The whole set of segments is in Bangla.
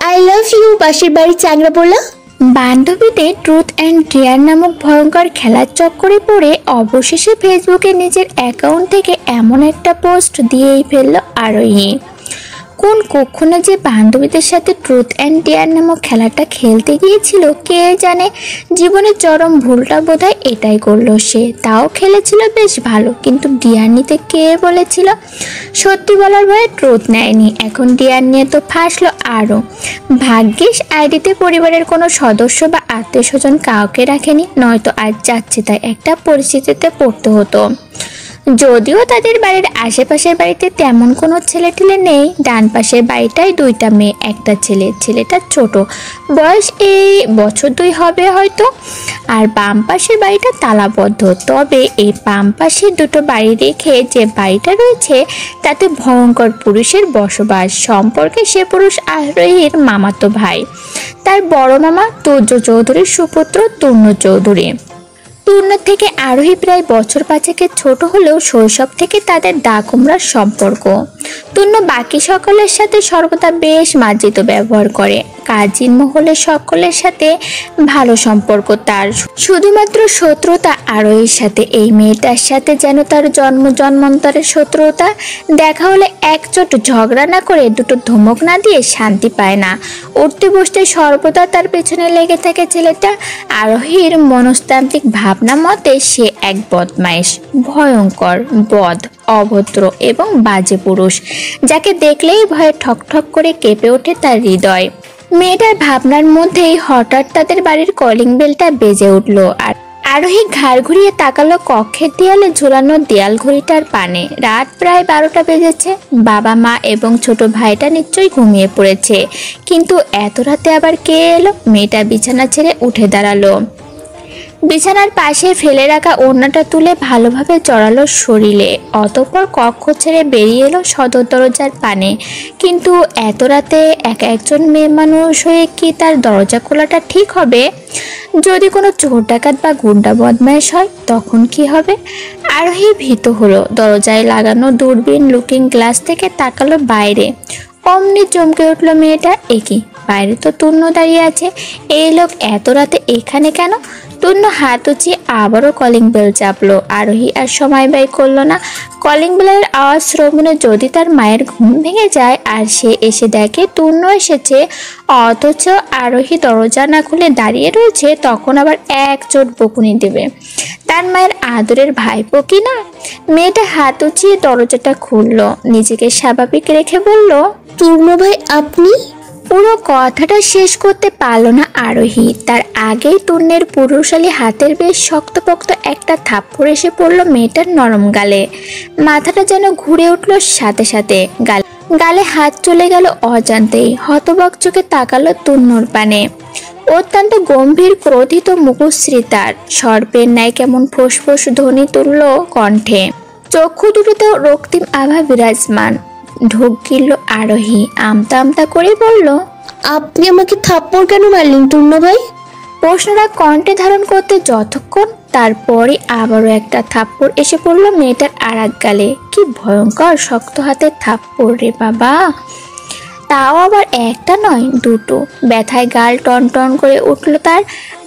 আই লাভ ইউ পাশের বাড়ি চাংরা বলা। বান্ধবীদের ট্রুথ অ্যান্ড ডেয়ার নামক ভয়ঙ্কর খেলার চক্করে পড়ে অবশেষে ফেসবুকে নিজের অ্যাকাউন্ট থেকে এমন একটা পোস্ট দিয়েই ফেলল আরোহী। কোন কখনো যে বান্ধবীদের সাথে ট্রুথ অ্যান্ড ডেয়ার নামক খেলাটা খেলতে গিয়েছিল কে জানে। জীবনের চরম ভুলটা বোধহয় এটাই করলো সে। তাও খেলেছিল বেশ ভালো, কিন্তু ডেয়ার নিতে কে বলেছিল? সত্যি বলার ভয়ে ট্রুথ নেয়নি, এখন ডেয়ার নিয়ে তো ফাঁসলো আরও। ভাগ্যিস আইডিতে পরিবারের কোনো সদস্য বা আত্মীয় স্বজন কাউকে রাখেনি, নয়তো আজ যাচ্ছে তাই একটা পরিস্থিতিতে পড়তে হতো। যদিও তাদের বাড়ির আশেপাশের বাড়িতে তেমন কোনো ছেলেটিলে নেই। ডান পাশের বাড়িটায় দুইটা মেয়ে, একটা ছেলে, ছেলেটা ছোট, বয়স এই বছর 2 হবে হয়তো। আর বাম পাশের বাড়িটা তালাবদ্ধ। তবে এই বাম পাশের দুটো বাড়ি রেখে যে বাড়িটা রয়েছে তাতে ভয়ঙ্কর পুরুষের বসবাস। সম্পর্কে সে পুরুষ আরোহীর মামাতো ভাই, তার বড় মামা তুর্য চৌধুরীর সুপুত্র তূর্ণ চৌধুরী। তূর্ণ থেকে আরোহী প্রায় বছর 5 ছোট হলেও শৈশব থেকে তাদের দাকুমরার সম্পর্ক। তূর্ণ বাকি সকলের সাথে সর্বদা বেশ মার্জিত ব্যবহার করে। কাজিন মহলের সকলের সাথে ভালো সম্পর্ক তার। শুধুমাত্র শত্রুতা আরোহীর সাথে। এই মেয়েটার সাথে যেন তার জন্মান্তরের শত্রুতা। দেখা হলে একচোট ঝগড়া না করে, দুটো ধমক না দিয়ে শান্তি পায় না। উঠতে বসতে সর্বদা তার পেছনে লেগে থাকে ছেলেটা। আরোহীর মনস্তান্ত্রিক ভাবনা মতে সে এক বদমাইশ, ভয়ঙ্কর, বদ, অভদ্র এবং বাজে পুরুষ, যাকে দেখলেই ভয়ে ঠকঠক করে কেঁপে ওঠে তার হৃদয়। মেয়েটার ভাবনার মধ্যেই হঠাৎ তাদের বাড়ির কলিং বেলটা বেজে উঠল। আর আরোহী ঘাড় ঘুরিয়ে তাকালো কক্ষের দেয়ালে ঝুলানো দেয়াল ঘড়িটার পানে। রাত প্রায় 12টা বেজেছে। বাবা মা এবং ছোট ভাইটা নিশ্চয়ই ঘুমিয়ে পড়েছে, কিন্তু এত রাতে আবার কে এলো? মেয়েটা বিছানা ছেড়ে উঠে দাঁড়ালো। বিছানার পাশে ফেলে রাখা ওড়নাটা তুলে ভালোভাবে জড়ালো শরীরে। অতঃপর কক্ষ ছেড়ে বেরিয়ে এলো সদর দরজার পানে। কিন্তু এত রাতে একজন মেয়ে মানুষ হয়ে কি তার দরজা খোলাটা ঠিক হবে? যদি কোনো চোর ডাকাত বা গুন্ডা বদমাইশ হয় তখন কি হবে? আরোহী ভীত হলো। দরজায় লাগানো দূরবীন লুকিং গ্লাস থেকে তাকালো বাইরে। অমনি চমকে উঠলো মেয়েটা। একি, বাইরে তো তূর্ণ দাঁড়িয়ে আছে। এই লোক এত রাতে এখানে কেন? তূর্ণ হাত উঁচিয়ে আবারও কলিং বেল চাপলো। আরোহী আর সময় ব্যয় করলো না। কলিং বেলের আওয়াজ শ্রবণে যদি তার মায়ের ঘুম ভেঙে যায় আর সে এসে দেখে তূর্ণ এসেছে, অথচ আরোহী দরজা না খুলে দাঁড়িয়ে রয়েছে, তখন আবার এক চোট বকুনি দেবে। তার মায়ের আদরের ভাইপো কি না? মেয়েটা হাত উঁচিয়ে দরজাটা খুললো। নিজেকে স্বাভাবিক রেখে বলল, তূর্ণ ভাই আপনি? পুরো কথাটা শেষ করতে পারলো না আরোহী। তার আগেই তূর্ণের পুরুষালী হাতের বেশ শক্তপোক্ত একটা থাপ্পড় এসে পড়লো মেয়েটার নরম গালে। মাথাটা যেন ঘুরে উঠলো সাথে সাথে। গালে হাত চলে গেল অজান্তেই। হতবাক চোখে তাকালো তূর্ণর পানে। অত্যন্ত গম্ভীর, ক্রোধিত মুখশ্রী তার। সর্পের ন্যায় কেমন ফোঁস ধ্বনি তুলল কণ্ঠে। চক্ষু দুটোতেও রক্তিম আভা বিরাজমান। ঢোক গিলল আরোহী। আমতা আমতা করে বলল, আপনি আমাকে থাপ্পড় কেন মারলেন তূর্ণ ভাই? প্রশ্নটা কণ্ঠে ধারণ করতে যতক্ষণ, তারপরে আবারও একটা থাপ্পড় এসে পড়ল মেয়েটার আরেক গালে। কি ভয়ঙ্কর শক্ত হাতের থাপ্পড় রে বাবা! তাও আবার একটা নয়, দুটো। ব্যথায় গাল টন টন করে উঠল তার।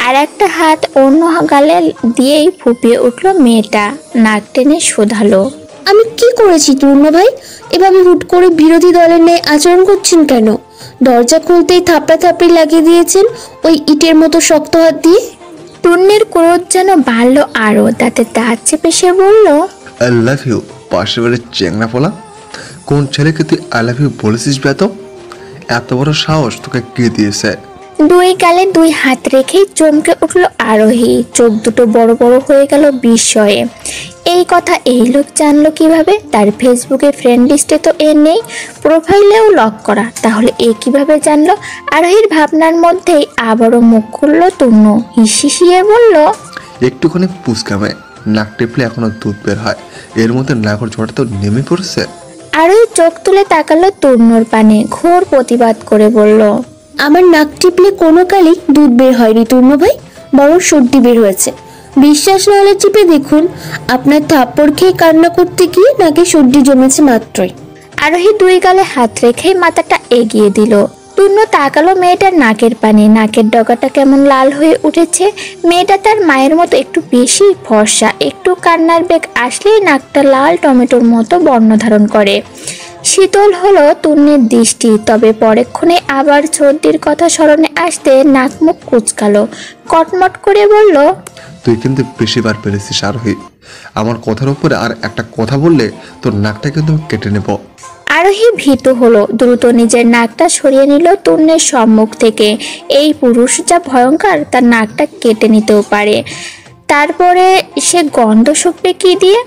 আর একটা হাত অন্য গালে দিয়েই ফুপিয়ে উঠল মেয়েটা। নাক টেনে শোধালো, আমি কি করেছি তূর্ণ ভাই? এভাবে হুট করে বিরোধী দলের ন্যায় আচরণ করছেন কেন? দরজা খুলতেই থাপড়াথাপড়ি লাগিয়ে দিয়েছেন ওই ইটের মতো শক্ত হাত দিয়ে। তূর্ণের ক্রোধ যেন বাড়ল আরো। তাতে দাঁত চেপে সে বলল, আই লাভ ইউ পাশের বাড়ির চেংনা পোলা। কোন ছেলেকে তুই আই লাভ ইউ বলেছিস বেত? এত বড় সাহস তোকে কে দিয়েছে? দুই গালে দুই হাত রেখেই চমকে উঠল আরোহী। চোখ দুটো বড় বড় হয়ে গেল বিস্ময়ে। এই কথা এই লোক জানলো কিভাবে? তার ফেসবুকে ফ্রেন্ড লিস্টে তো এ নেই, প্রোফাইলেও লক করা। তাহলে এ কিভাবে জানলো? আরোহীর ভাবনার মধ্যেই আবারও মুখ খুলল তূর্ণ। হিসিয়ে বলল, একটুখানি পুচকামে, নাক টিপলে এখনো দুধ বের হয়, এর মধ্যে নাগর ঝড়টা তো নেমে পড়েছে। আরোহী চোখ তুলে তাকালো তূর্ণর পানে। ঘোর প্রতিবাদ করে বলল, আমার নাক টিপলে কোনো কালেই দুধ বের হয়নি তূর্ণ ভাই, বরং সর্দি বের হয়েছে। বিশ্বাস না হলে চিপে দেখুন। আপনার থাপ্পড় খেয়ে কান্না করতে গিয়ে নাকে সর্দি জমেছে মাত্রই। আরোহী দুই গালে হাত রেখে মাথাটা এগিয়ে দিল। তূর্ণ তাকালো মেয়েটার নাকের পানে, নাকের ডগাটা কেমন লাল হয়ে উঠেছে। মেয়েটা তার মায়ের মতো একটু বেশি ফর্সা, একটু কান্নার বেগ আসলেই নাকটা লাল টমেটোর মতো বর্ণ ধারণ করে। শীতল হলো তূর্ণের দৃষ্টি, তবে পরেক্ষণে আবার সর্দির কথা স্মরণে আসতে নাক মুখ কুচকালো, কটমট করে বলল, তুই কিন্তু বেশিবার পেরেছিস আরোহী। আমার কথার উপরে আর একটা কথা বললে তোর নাকটা কিন্তু আমি কেটে নেব। আরোহী ভীত হলো, দ্রুত নিজের নাকটা সরিয়ে নিল তূর্ণের সম্মুখ থেকে। এই পুরুষ যা ভয়ঙ্কর, তার নাকটা কেটে নিতেও পারে। তারপরে সে গন্ধ শুকবে কি দিয়ে?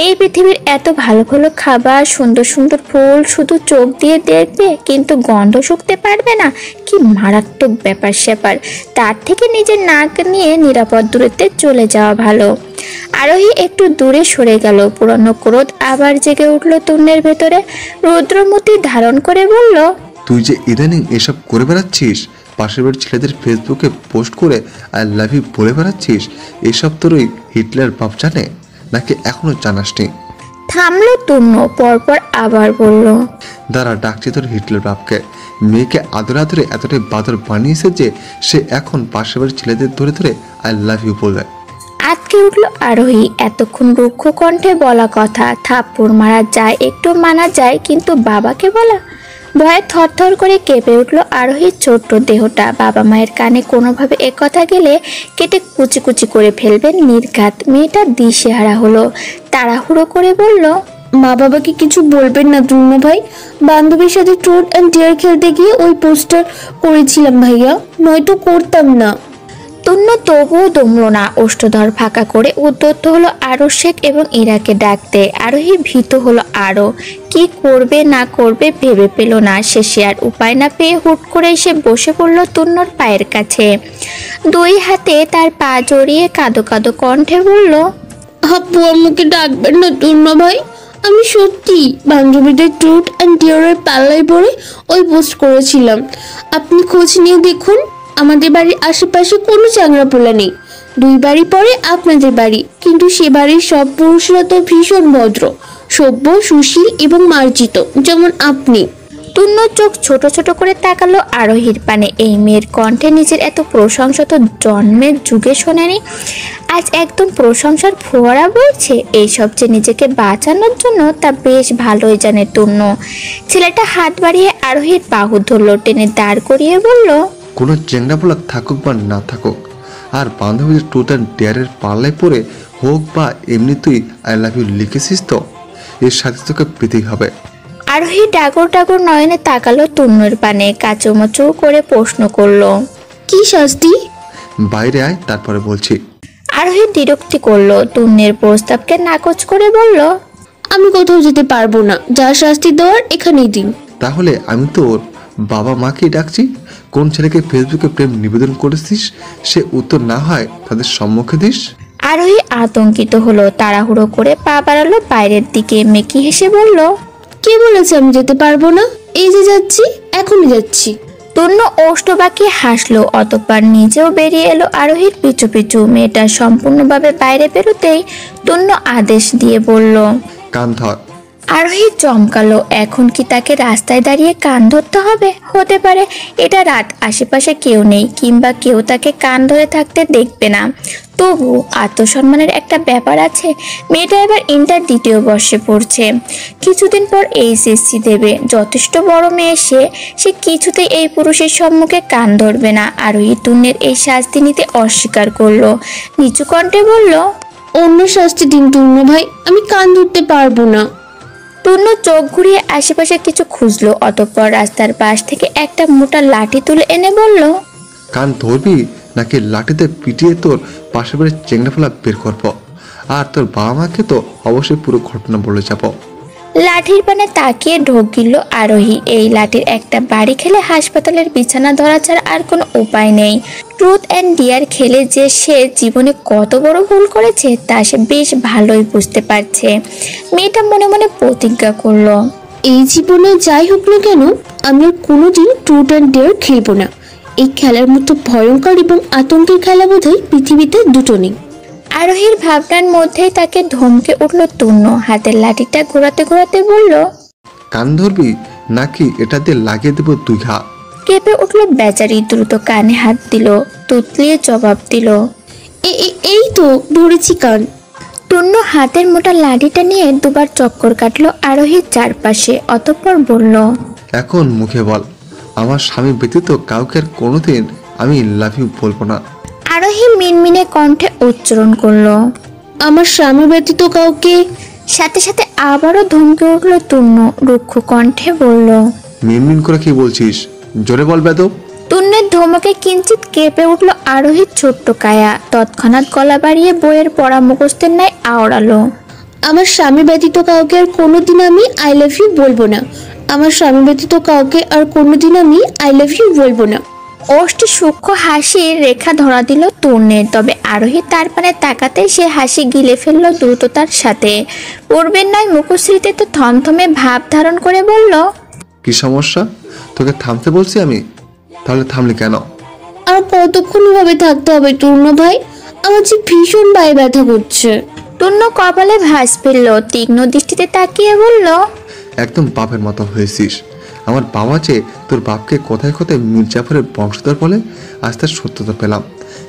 এই পৃথিবীর এত ভালো ভালো খাবার, সুন্দর সুন্দর ফুল শুধু চোখ দিয়ে দেখবে, কিন্তু গন্ধ শুকতে পারবে না? কি মারাত্মক ব্যাপার স্যাপার। তার থেকে নিজের নাক নিয়ে নিরাপদ দূরত্বে চলে যাওয়া ভালো। আরোহী একটু দূরে সরে গেল। পুরনো ক্রোধ আবার জেগে উঠল তূর্ণের ভেতরে। রুদ্রমূর্তি ধারণ করে বলল, তুই যে ইদানিং এসব করে বেড়াচ্ছিস, পাশের বাড়ির ছেলেদের ফেসবুকে পোস্ট করে আই লাভ ইউ বলে বেড়াচ্ছিস, এসব তোর ওই হিটলার বাপ জানে নাকি এখনো জানাসনি? থামলো তূর্ণ, পরপর আবার বলল, দাঁড়া, ডাকছি তোর হিটলার বাপকে। মেয়েকে আদরে আদরে এতটাই বাদর বানিয়েছে যে সে এখন পাশের বাড়ির ছেলেদের ধরে ধরে আই লাভ ইউ বলবে। আটকে উঠল আরোহী। এতক্ষণ রুক্ষ কণ্ঠে বলা কথা, থাপ্পড় মারা যায়, একটু মানা যায়, কিন্তু বাবাকে বলা? ভয়ে থরথর করে কেঁপে উঠল আরোহীর ছোট্ট দেহটা। বাবা মায়ের কানে কোনোভাবে একথা গেলে কেটে কুচি কুচি করে ফেলবেন নির্ঘাত। মেয়েটা দিশেহারা হলো, তাড়াহুড়ো করে বলল, মা বাবাকে কিছু বলবেন না তূর্ণ ভাই। বান্ধবীর সাথে ট্রুথ অ্যান্ড ডেয়ার খেলতে গিয়ে ওই পোস্টার করেছিলাম ভাইয়া, নয়তো করতাম না। তূর্ণ তবুও দমল না। ওষ্ঠধর ফাঁকা করে উদ্যত হলো আরো শেখ এবং ইরাকে ডাকতে। আরোহী ভীত হলো আরো। কি করবে না করবে ভেবে পেল না। শেষে আর উপায় না পেয়ে হুট করে এসে বসে পড়ল তূর্ণর পায়ের কাছে। দুই হাতে তার পা জড়িয়ে কাঁদো কাঁদো কণ্ঠে বলল, আপু আমাকে ডাকবেন না তূর্ণ ভাই। আমি সত্যি বান্ধবীদের ট্রুথ অ্যান্ড ডেয়ারের পাল্লায় পড়ে ওই পোস্ট করেছিলাম। আপনি খোঁজ নিয়ে দেখুন, আমাদের বাড়ির আশেপাশে কোনো চাংড়াপোলা নেই। 2 বাড়ি পরে আপনাদের বাড়ি, কিন্তু সে বাড়ির সব পুরুষরা তো ভীষণ ভদ্র, সভ্য, সুশীল এবং মার্জিত, যেমন আপনি। তূর্ণ চোখ ছোট ছোট করে তাকালো আরোহীর পানে। এই মেয়ের কণ্ঠে নিজের এত প্রশংসা তো জন্মের যুগে শোনেনি। আজ একদম প্রশংসার ফোয়ারা বলছে। এইসব যে নিজেকে বাঁচানোর জন্য, তা বেশ ভালোই জানে তূর্ণ। ছেলেটা হাত বাড়িয়ে আরোহীর বাহু ধরল, টেনে দাঁড় করিয়ে বলল, কোনো চেংড়া বলা থাকুক বা না থাকুক, আর বান্ধবীদের ট্রুথ অ্যান্ড ডেয়ারের পাল্লায় পড়ে হোক বা এমনি তুই আই লাভ ইউ লিখেছিস তো এর সাথে তোকে পেতেই হবে। আরোহী ডাগর ডাগর নয়নে তাকালো তূর্ণের পানে, কাচুমাচু করে প্রশ্ন করলো, কি শাস্তি? বাইরে আয়, তারপরে বলছি। আরোহী বিরক্তি করলো। তূর্ণের প্রস্তাবকে নাকচ করে বলল, আমি কোথাও যেতে পারবো না, যা শাস্তি দেওয়ার এখানেই দিন। তাহলে আমি তোর বাবা মাকেই ডাকছি। কোন ছেলেকে ফেসবুকে প্রেম নিবেদন করেছিস সে উত্তর না হয় তাদের সম্মুখে দিস। আরোহী আতঙ্কিত হলো, তাড়াহুড়ো করে পা বাড়ালো বাইরের দিকে। মেকি হেসে বলল, কে বলেছে আমি যেতে পারবো না? এই যে যাচ্ছি, এখনই যাচ্ছি। তূর্ণ ওষ্ঠ বাঁকিয়ে হাসলো, অতঃপর নিজেও বেরিয়ে এলো আরোহীর পিছু পিছু। মেয়েটা সম্পূর্ণভাবে বাইরে বেরোতেই তূর্ণ আদেশ দিয়ে বলল, কান ধর। আরোহী চমকালো। এখন কি তাকে রাস্তায় দাঁড়িয়ে কান ধরতে হবে? হতে পারে এটা রাত, আশেপাশে কেউ নেই, কিংবা কেউ তাকে কান ধরে থাকতে দেখবে না। তবু আত্মসম্মানের একটা ব্যাপার আছে। মেয়েটা এবার ইন্টার 2য় বর্ষে পড়ছে, কিছুদিন পর এইচএসসি দেবে। যথেষ্ট বড় মেয়ে সে কিছুতেই এই পুরুষের সম্মুখে কান ধরবে না। আরোহী তূর্ণের এই শাস্তি নিতে অস্বীকার করলো, নিচু কণ্ঠে বলল, অন্য শাস্তি দিন তূর্ণ ভাই, আমি কান ধরতে পারবো না। তূর্ণ চোখ ঘুরিয়ে আশেপাশে কিছু খুঁজলো, অতঃপর রাস্তার পাশ থেকে একটা মোটা লাঠি তুলে এনে বলল, কান ধরবি নাকি লাঠিতে পিটিয়ে তোর পাশের বাড়ির চেংড়া ফেলা বের করবো, আর তোর বাবা মাকে তো অবশ্যই পুরো ঘটনা বলে যাবো। লাঠির পানে তাকিয়ে ঢোক গিলল আরোহী। এই লাঠির একটা বাড়ি খেলে হাসপাতালের বিছানা ধরা ছাড়া আর কোনো উপায় নেই। ট্রুথ অ্যান্ড ডেয়ার খেলে যে সে জীবনে কত বড় ভুল করেছে তা সে বেশ ভালোই বুঝতে পারছে। মেয়েটা মনে মনে প্রতিজ্ঞা করলো, এই জীবনে যাই হোক না কেন, আমি আর কোনোদিন ট্রুথ অ্যান্ড ডেয়ার খেলবো না। এই খেলার মতো ভয়ঙ্কর এবং আতঙ্কের খেলা বোধহয় পৃথিবীতে দুটো নেই। আরোহীর ভাবনার মধ্যেই তাকে ধমকে উঠল তূর্ণ। হাতের লাঠিটা ঘোরাতে ঘোরাতে বলল, কান ধরবি নাকি এটা দিয়ে লাগিয়ে দেবো 2 ঘা। কেঁপে উঠল বেচারি, দ্রুত কানে হাত দিল, তুতলিয়ে জবাব দিল। এই তো ধরেছি কান। টুন্নু হাতের মোটা লাঠিটা নিয়ে দুবার চক্কর কাটলো আরোহীর চারপাশে, অতঃপর বলল, এখন মুখে বল, আমার স্বামী ব্যতীত কাউকে আর কোনোদিন আমি লাভ ইউ বলবো না। আরোহী মিনমিনে কণ্ঠে উচ্চারণ করলো, আমার স্বামী ব্যতীত কাউকে। সাথে সাথে আবারও ধমকে উঠল টুন্নু, রুক্ষ কণ্ঠে বলল, মিনমিন করে কি বলছিস, জোরে বল বেদব। টুন্নের ধমকে কিঞ্চিত কেঁপে উঠল আরোহীর ছোট্ট কায়া, তৎক্ষণাৎ গলা বাড়িয়ে বইয়ের পড়া মুখস্থের ন্যায় আওড়ালো, আমার স্বামী ব্যতীত কাউকে আর কোনোদিন আমি আই লাভ ইউ বলবো না। আমার স্বামী ব্যতীত কাউকে আর কোনোদিন আমি আই লাভ ইউ বলবো না। ওষ্ঠে সূক্ষ্ম হাসির রেখা ধরা দিল তূর্ণের, তবে আরোহী তার পানে তাকাতে সে হাসি গিলে ফেলল দ্রুততার সাথে। পূর্বের নয় মুখশ্রীতে তো থমথমে ভাব ধারণ করে বলল, কি সমস্যা, তোকে থামতে বলছি আমি, তাহলে থামলি কেন? আর কতক্ষণ এভাবে থাকতে হবে টুর্ণ ভাই? আমার যে ভীষণ পায়ে ব্যথা করছে। টুন্য কপালে ভাঁজ ফেলল, তীক্ষ্ণ দৃষ্টিতে তাকিয়ে বলল, একদম বাপের মতো হয়েছিস। আমার বাবা যে তোর বাপকে কোথায় কোথায় মির্জাফরের বংশধর বলে, আজ তার সত্যতা পেলাম।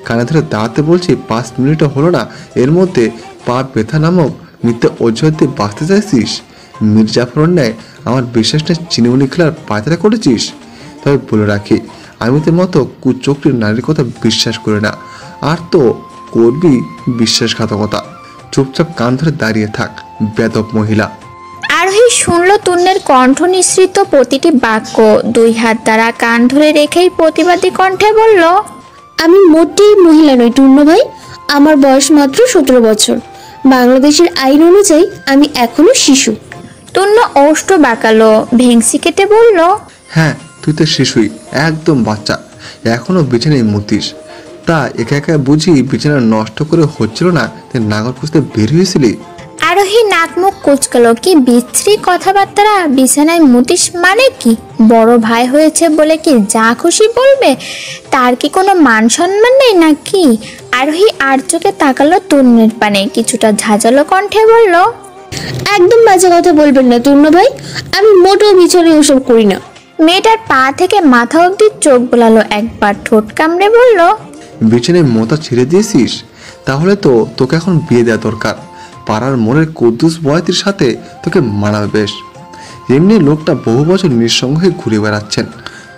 কানে ধরে দাঁড়াতে বলছি, 5 মিনিটও হলো না, এর মধ্যে পা ব্যথা নামক মিথ্যে অজুহাত দিয়ে বাঁচতে চাইছিস। মির্জাফরের ন্যায় আমার বিশ্বাস নিয়ে চিনিমুনি খেলার পায়তারা করেছিস। তবে বলে রাখি, আমি তোর মতো কুচক্রীর নারীর কথা বিশ্বাস করি না, আর তো করবি বিশ্বাসঘাতকতা। চুপচাপ কান ধরে দাঁড়িয়ে থাক, বেদব মহিলা। আরোহী শুনল তূর্ণের কণ্ঠ নিঃসৃত প্রতিটি বাক্য, 2 হাত দ্বারা কান ধরে রেখেই প্রতিবাদী কণ্ঠে বলল, আমি মোটেই মহিলা নই টুর্ণ ভাই, আমার বয়স মাত্র 17 বছর। বাংলাদেশের আইন অনুযায়ী আমি এখনো শিশু। তূর্ণ ওষ্ঠ বাঁকালো, ভেংসি কেটে বলল, হ্যাঁ, তুই তো শিশুই, একদম বাচ্চা, এখনো বিছানায় মুতিস। তা একা একা বুঝি বিছানা নষ্ট করে হচ্ছিল না, তুই নাগর খুঁজতে বের হয়েছিলি? আরোহী নাক মুখ কুচকালো, কি বিশ্রী কথাবার্তা, বিছানায় মুতিস মানে কি? বড় ভাই হয়েছে বলে কি যা খুশি বলবে? তার কি কোনো মান সম্মান নেই নাকি? আরোহী আর চোখে তাকালো তূর্ণের পানে, কিছুটা ঝাঁঝালো কণ্ঠে বলল, একদম বাজে কথা বলবেন না টুর্ণ ভাই, আমি মোটেও বিছানায় ওসব করি না। মেয়েটার পা থেকে মাথা অবধি চোখ বোলালো একবার, ঠোঁট কামড়ে বলল, বিছানায় মোতা ছেড়ে দিয়েছিস? তাহলে তো তোকে এখন বিয়ে দেওয়া দরকার। পাড়ার মোড়ের কুদ্দুস বয়াতির সাথে তোকে মানাবে বেশ। এমনি লোকটা বহু বছর নিঃসঙ্গ হয়ে ঘুরে বেড়াচ্ছেন,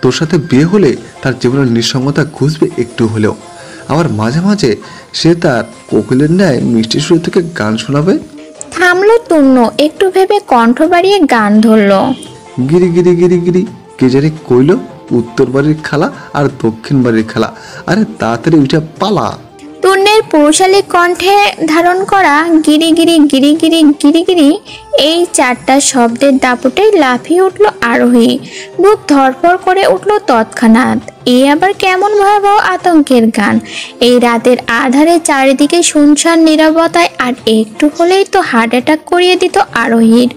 তোর সাথে বিয়ে হলে তার জীবনের নিঃসঙ্গতা ঘুষবে একটু হলেও। আবার মাঝে মাঝে সে তার কোকিলের ন্যায় মিষ্টি সুরে থেকে গান শোনাবে। থামলো তূর্ণ, একটু ভেবে কণ্ঠ বাড়িয়ে গান ধরল, গিরি গিরি গিরি গিরি, কে জানি কইল, উত্তর বাড়ির খালা আর দক্ষিণ বাড়ির খালা, আরে তাড়াতাড়ি উঠে পালা। তূর্ণের পৌশালী কণ্ঠে ধারণ করা গিরি গিরি গিরি গিরি গিরি গিরি এই 4টা শব্দের দাপটেই লাফিয়ে উঠল আরোহী, বুক ধরফর করে উঠল তৎক্ষণাৎ। এ আবার কেমন ভয়াবহ আতঙ্কের গান! এই রাতের আধারে চারিদিকে শুনশান নীরবতায়, আর একটু হলেই তো হার্ট অ্যাটাক করিয়ে দিত আরোহীর।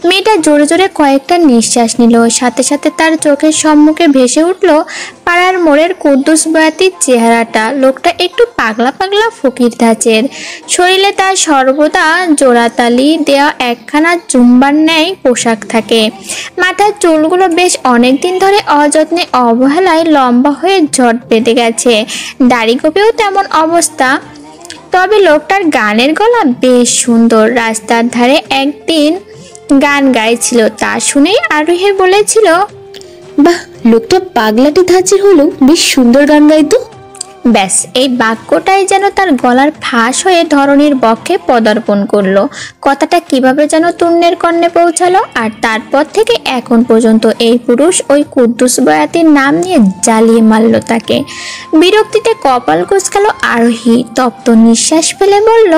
মেয়েটা জোরে জোরে কয়েকটা নিঃশ্বাস নিল, সাথে সাথে তার চোখের সম্মুখে ভেসে উঠল পাড়ার মোড়ের কুদ্দুস বয়াতির চেহারাটা। লোকটা একটু পাগলা পাগলা ফকির ধাঁচের, শরীরে তার সর্বদা জোড়াতালি দেওয়া একখানা জুম্বার ন্যায় পোশাক থাকে। মাথার চুলগুলো বেশ অনেকদিন ধরে অযত্নে অবহেলায় লম্বা হয়ে ঝট বেঁধে গেছে, দাড়ি গোপেও তেমন অবস্থা। তবে লোকটার গানের গলা বেশ সুন্দর। রাস্তার ধারে একদিন গান গাইছিল, তা শুনেই আরোহী বলেছিল, বাহ, লোকটা পাগলাটি ধাঁচের হলেও বেশ সুন্দর গান গাইতো। ব্যাস, এই বাক্যটাই যেন তার গলার ফাঁস হয়ে ধরণীর বক্ষে পদার্পণ করলো। কথাটা কিভাবে যেন তূর্ণের কর্ণে পৌঁছালো, আর তারপর থেকে এখন পর্যন্ত এই পুরুষ ওই কুদ্দুস বয়াতির নাম নিয়ে জ্বালিয়ে মারল তাকে। বিরক্তিতে কপাল কুঁচকালো আরোহী, তপ্ত নিঃশ্বাস ফেলে বলল,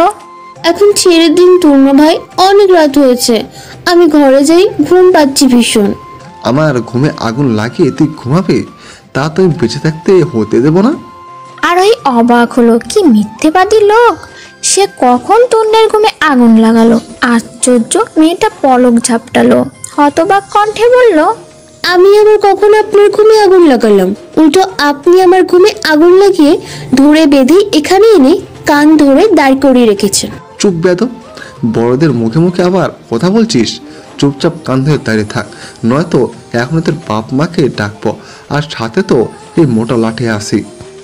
এখন ছেড়ে দিন টুর্ণ ভাই, অনেক রাত হয়েছে, আমি ঘরে যাই, ঘুম পাচ্ছি ভীষণ। আমার ঘুমে আগুন লাগিয়ে তুই ঘুমাবে, তা তুই বেঁচে থাকতে হতে দেব না। আরোহী অবাক হলো, কি মিথ্যেবাদী লোক! সে কখন তূর্ণের ঘুমে আগুন লাগালো? আশ্চর্য! মেয়েটা পলক ঝাপটালো, হতবাক কণ্ঠে বলল, আমি আবার কখন আপনার ঘুমে আগুন লাগালাম? উল্টো আপনি আমার ঘুমে আগুন লাগিয়ে ধরে বেঁধে এখানে এনে কান ধরে দাঁড় করিয়ে রেখেছেন। চুপ বেদব, বড়দের মুখে মুখে আবার কথা বলছিস? চুপচাপ কান ধরে দাঁড়িয়ে থাক, নয়তো এখন তোর বাপ মাকে ডাকবো, আর সাথে তো এই মোটা লাঠি আসি।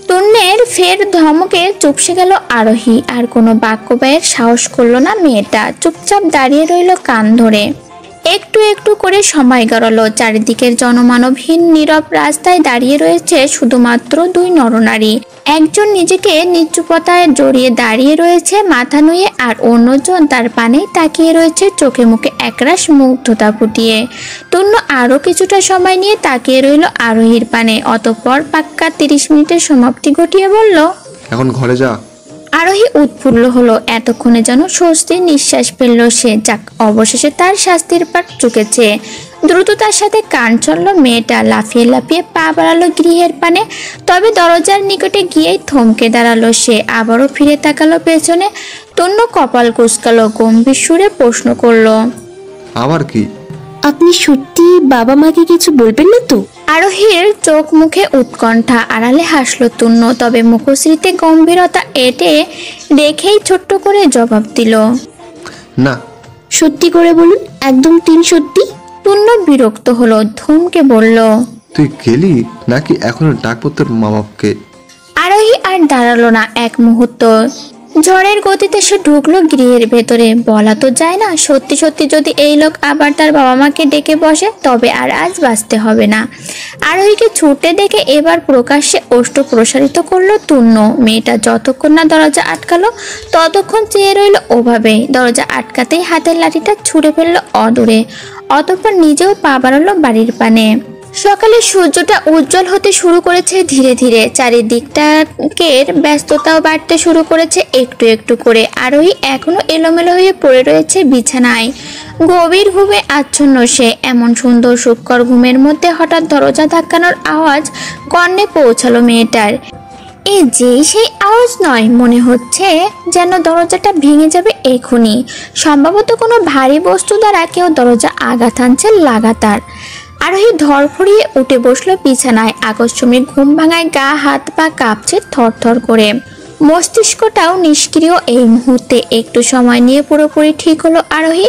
তন্নের ফের ধমকে চুপসে গেল আরোহী। আর কোনো বাক্য ব্যয়ের সাহস করলো না মেয়েটা, চুপচাপ দাঁড়িয়ে রইল কান ধরে। একটু একটু করে সময় গড়ালো। চারিদিকের জনমানবহীন নীরব রাস্তায় দাঁড়িয়ে রয়েছে শুধুমাত্র দুই নরনারী। একজন নিজেকে নিচুপতায় জড়িয়ে দাঁড়িয়ে রয়েছে মাথা নুয়ে, আর অন্যজন তার পানে তাকিয়ে রয়েছে চোখে মুখে একরাশ মুগ্ধতা ফুটিয়ে। তন্য আরও কিছুটা সময় নিয়ে তাকিয়ে রইল আরোহীর পানে, অতঃপর পাক্কা 30 মিনিটের সমাপ্তি ঘটিয়ে বলল, এখন ঘরে যা। আরোহী উৎফুল্ল হলো। এতক্ষণে যেন স্বস্তির নিঃশ্বাস ফেলল সে। যাক, অবশেষে তার শাস্তির পাট চুকেছে। দ্রুততার সাথে কান চলল মেয়েটা, লাফিয়ে লাফিয়ে পা বাড়ালো গৃহের পানে। তবে দরজার নিকটে গিয়েই থমকে দাঁড়ালো সে। আবারও ফিরে তাকালো পেছনে। তন্য কপাল কুঁচকালো, গম্ভীর সুরে প্রশ্ন করলো, আবার কি? আপনি সত্যি বাবা মাকে কিছু বলবেন না তো? আরোহীর চোখ মুখে উৎকণ্ঠা, আড়ালে হাসল তন্য, তবে মুখশ্রীতে গম্ভীরতা এঁটে রেখেই ছোট্ট করে জবাব দিল, না। সত্যি করে বলুন, একদম 3 সত্যি। তন্য বিরক্ত হলো, ধমকে বলল, তুই গেলি নাকি এখনো ডাকবো তোর মা বাপকে? আরোহী আর দাঁড়ালো না এক মুহূর্ত। ঝড়ের গতিতে সে ঢুকলো গৃহের ভেতরে। বলা তো যায় না, সত্যি সত্যি যদি এই লোক আবার তার বাবা মাকে ডেকে বসে তবে আর আজ বাঁচতে হবে না। আরোহীকে ছুটে দেখে এবার প্রকাশ্যে ওষ্ঠ প্রসারিত করলো তন্য। মেয়েটা যতক্ষণ না দরজা আটকালো ততক্ষণ চেয়ে রইল ওভাবেই। দরজা আটকাতেই হাতের লাঠিটা ছুঁড়ে ফেললো অদূরে, অতঃপর নিজেও পা বাড়ালো বাড়ির পানে। সকালে সূর্যটা উজ্জ্বল হতে শুরু করেছে ধীরে ধীরে। চারিদিকটাকের ব্যস্ততাও বাড়তে শুরু করেছে একটু একটু করে। আরোহী এখনো এলোমেলো হয়ে পড়ে রয়েছে বিছানায়। গভীর ঘুমে আচ্ছন্ন সে। এমন সুন্দর সুখকর ঘুমের মধ্যে হঠাৎ দরজা ধাক্কানোর আওয়াজ কর্ণে পৌঁছালো মেয়েটার। যেই সেই আওয়াজ নয়, মনে হচ্ছে যেন দরজাটা ভেঙে যাবে এখনই। সম্ভবত কোনো ভারী বস্তু দ্বারা কেউ দরজা আঘাত হানছে লাগাতার। আরোহী ধরফড়িয়ে উঠে বসলো বিছানায়। আকস্মিক ঘুম ভাঙায় গা হাত পা কাঁপছে থরথর করে। মস্তিষ্কটাও নিষ্ক্রিয় এই মুহূর্তে। একটু সময় নিয়ে পুরোপুরি ঠিক হলো আরোহী।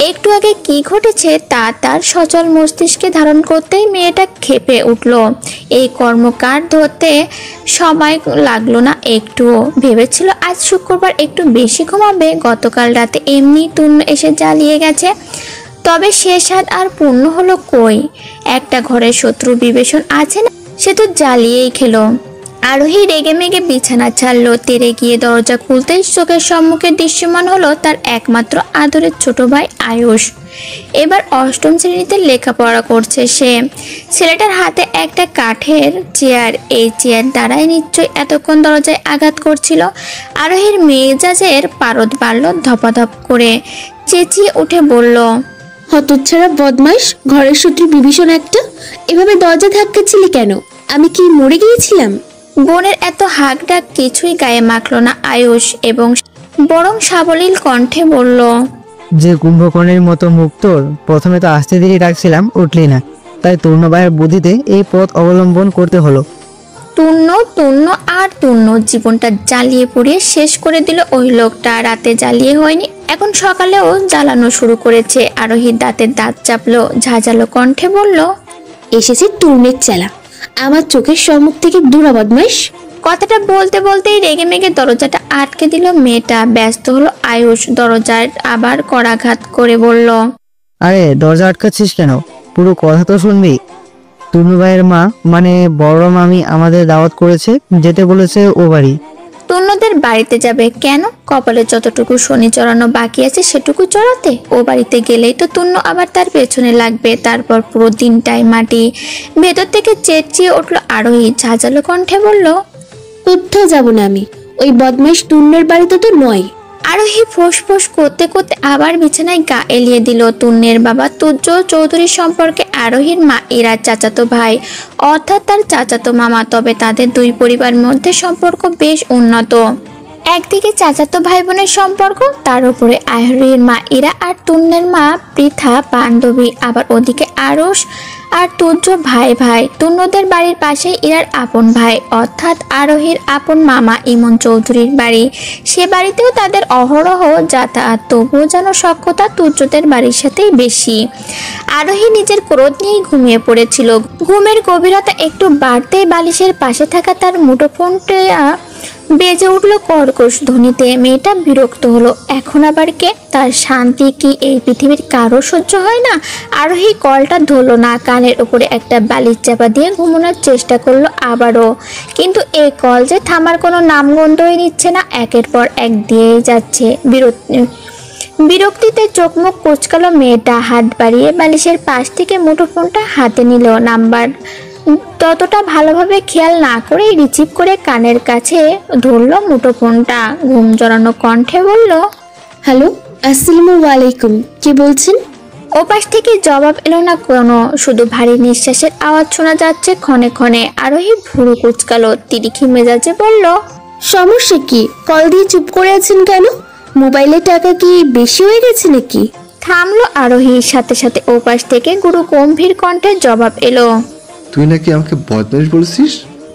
একটু আগে কি ঘটেছে তা তার সচল মস্তিষ্কে ধারণ করতেই মেয়েটা ক্ষেপে উঠল। এই কর্মকার ধরতে সময় লাগলো না একটুও। ভেবেছিল আজ শুক্রবার একটু বেশি ঘুমাবে। গতকাল রাতে এমনি তন্য এসে জ্বালিয়ে গেছে, তবে সে স্বাদ আর পূর্ণ হলো কই। একটা ঘরের শত্রু বিবেচন আছে না, সে তো জ্বালিয়েই খেলো। আরোহী রেগে মেগে বিছানা ছাড়লো। তেরে গিয়ে দরজা খুলতেই চোখের সম্মুখে দৃশ্যমান হলো তার একমাত্র আদরের ছোট ভাই আয়ুষ। এবার 8ম শ্রেণীতে লেখাপড়া করছে সে। ছেলেটার হাতে একটা কাঠের চেয়ার। এই চেয়ার দ্বারাই নিশ্চয়ই এতক্ষণ দরজায় আঘাত করছিল। আরোহীর মেজাজের পারদ বাড়ল ধপাধপ করে। চেঁচিয়ে উঠে বলল, হতচ্ছাড়া বদমাইশ, ঘরের শত্রু বিভীষণ একটা, এভাবে দরজা ধাক্কাচ্ছিলি কেন? আমি কি মরে গিয়েছিলাম? বোনের এত হাঁক ডাক কিছুই গায়ে মাখল না আয়ুষ, এবং বরং সাবলীল কণ্ঠে বলল, যে কুম্ভকর্ণের মতো মুখ তোর, প্রথমে তো আস্তে ধীরে ডাকছিলাম, উঠলি না, তাই তূর্ণবায়ের বুদ্ধিতে এই পথ অবলম্বন করতে হলো। তূর্ণ তূর্ণ আর তূর্ণ। জীবনটা জ্বালিয়ে পুড়িয়ে শেষ করে দিল ওই লোকটা। রাতে জ্বালিয়ে হয়নি, এখন সকালেও জ্বালানো শুরু করেছে। আরোহীর দাঁতের দাঁত চাপলো, ঝাঁঝালো কণ্ঠে বলল, এসেছে তূর্ণের চেলা, আমার চোখের সম্মুখ থেকে দূরা বদমাইশ। কথাটা বলতে বলতেই রেগে মেগে দরজাটা আটকে দিল মেয়েটা। ব্যস্ত হলো আয়ুষ। দরজার আবার করাঘাত করে বলল, আরে দরজা আটকাচ্ছিস কেন? পুরো কথা তো শুনবি। তূর্ণবাইয়ের মা মানে বড় মামি আমাদের দাওয়াত করেছে, যেতে বলেছে ও বাড়ি। তূর্ণদের বাড়িতে যাবে কেন? কপালে যতটুকু শনি চড়ানো বাকি আছে সেটুকু চড়াতে। ও বাড়িতে গেলেই তো তূর্ণ আবার তার পেছনে লাগবে। তারপর পুরো দিনটাই মাটি। ভেতর থেকে চেঁচিয়ে উঠল আরোহী, ঝাঁঝালো কণ্ঠে বলল, কোথাও যাব না আমি, ওই বদমাইশ তূর্ণের বাড়িতে তো নয়। আরোহী ফোঁস করতে করতে আবার বিছানায় গা এলিয়ে দিল। তূর্ণের বাবা তুর্য চৌধুরী সম্পর্কে আরোহীর মা এরা চাচাতো ভাই, অর্থাৎ তার চাচাতো মামা। তবে তাদের দুই পরিবার মধ্যে সম্পর্ক বেশ উন্নত। একদিকে চাচাতো ভাই বোনের সম্পর্ক, তার উপরে আরোহীর মা ইরা আর তূর্ণের মা পৃথা বান্ধবী। আবার ওদিকে আরুষ আর তুর্য ভাই ভাই। তুন্নদের বাড়ির পাশেই ইরার আপন ভাই অর্থাৎ আরোহীর আপন মামা ইমন চৌধুরীর বাড়ি। সে বাড়িতেও তাদের অহরহ যাতায়াত, তবুও যেন সখ্যতা তুর্যদের বাড়ির সাথেই বেশি। আরোহী নিজের ক্রোধ নিয়েই ঘুমিয়ে পড়েছিল। ঘুমের গভীরতা একটু বাড়তেই বালিশের পাশে থাকা তার মুঠোফোনটা বেজে উঠল কর্কশ ধ্বনিতে। মেয়েটা বিরক্ত হলো। এখন আবার কে? তার শান্তি কি এই পৃথিবীর কারো সহ্য হয় না? আরোহী কলটা ধরলো না, কানের উপরে একটা বালিশ চাপা দিয়ে ঘুমানোর চেষ্টা করলো আবারও। কিন্তু এই কল যে থামার কোনো নামগন্ধই নিচ্ছে না, একের পর এক দিয়েই যাচ্ছে। বিরক্তিতে চোখ মুখ কুচকালো মেয়েটা। হাত বাড়িয়ে বালিশের পাশ থেকে মুঠোফোনটা হাতে নিল। নাম্বার ততটা ভালোভাবে খেয়াল না করেই রিসিভ করে কানের কাছে ধরলো মুঠোফোনটা। ঘুম জড়ানো কণ্ঠে বলল, হ্যালো, আসসালামু আলাইকুম। কি বলছেন? ওপাশ থেকে জবাব এলো না কোনো, শুধু ভারী নিঃশ্বাসের আওয়াজ শোনা যাচ্ছে ক্ষণে ক্ষণে। আরোহী ভুরু কুচকালো, তিরিখি মেজাজে বলল, সমস্যা কি? কল দিয়ে চুপ করে আছেন কেন? মোবাইলে টাকা কি বেশি হয়ে গেছে নাকি? থামলো আরোহী। সাথে সাথে ওপাশ থেকে গুরু গম্ভীর কণ্ঠে জবাব এলো, তুই নাকি আমাকে বদমাইশ বলছিস?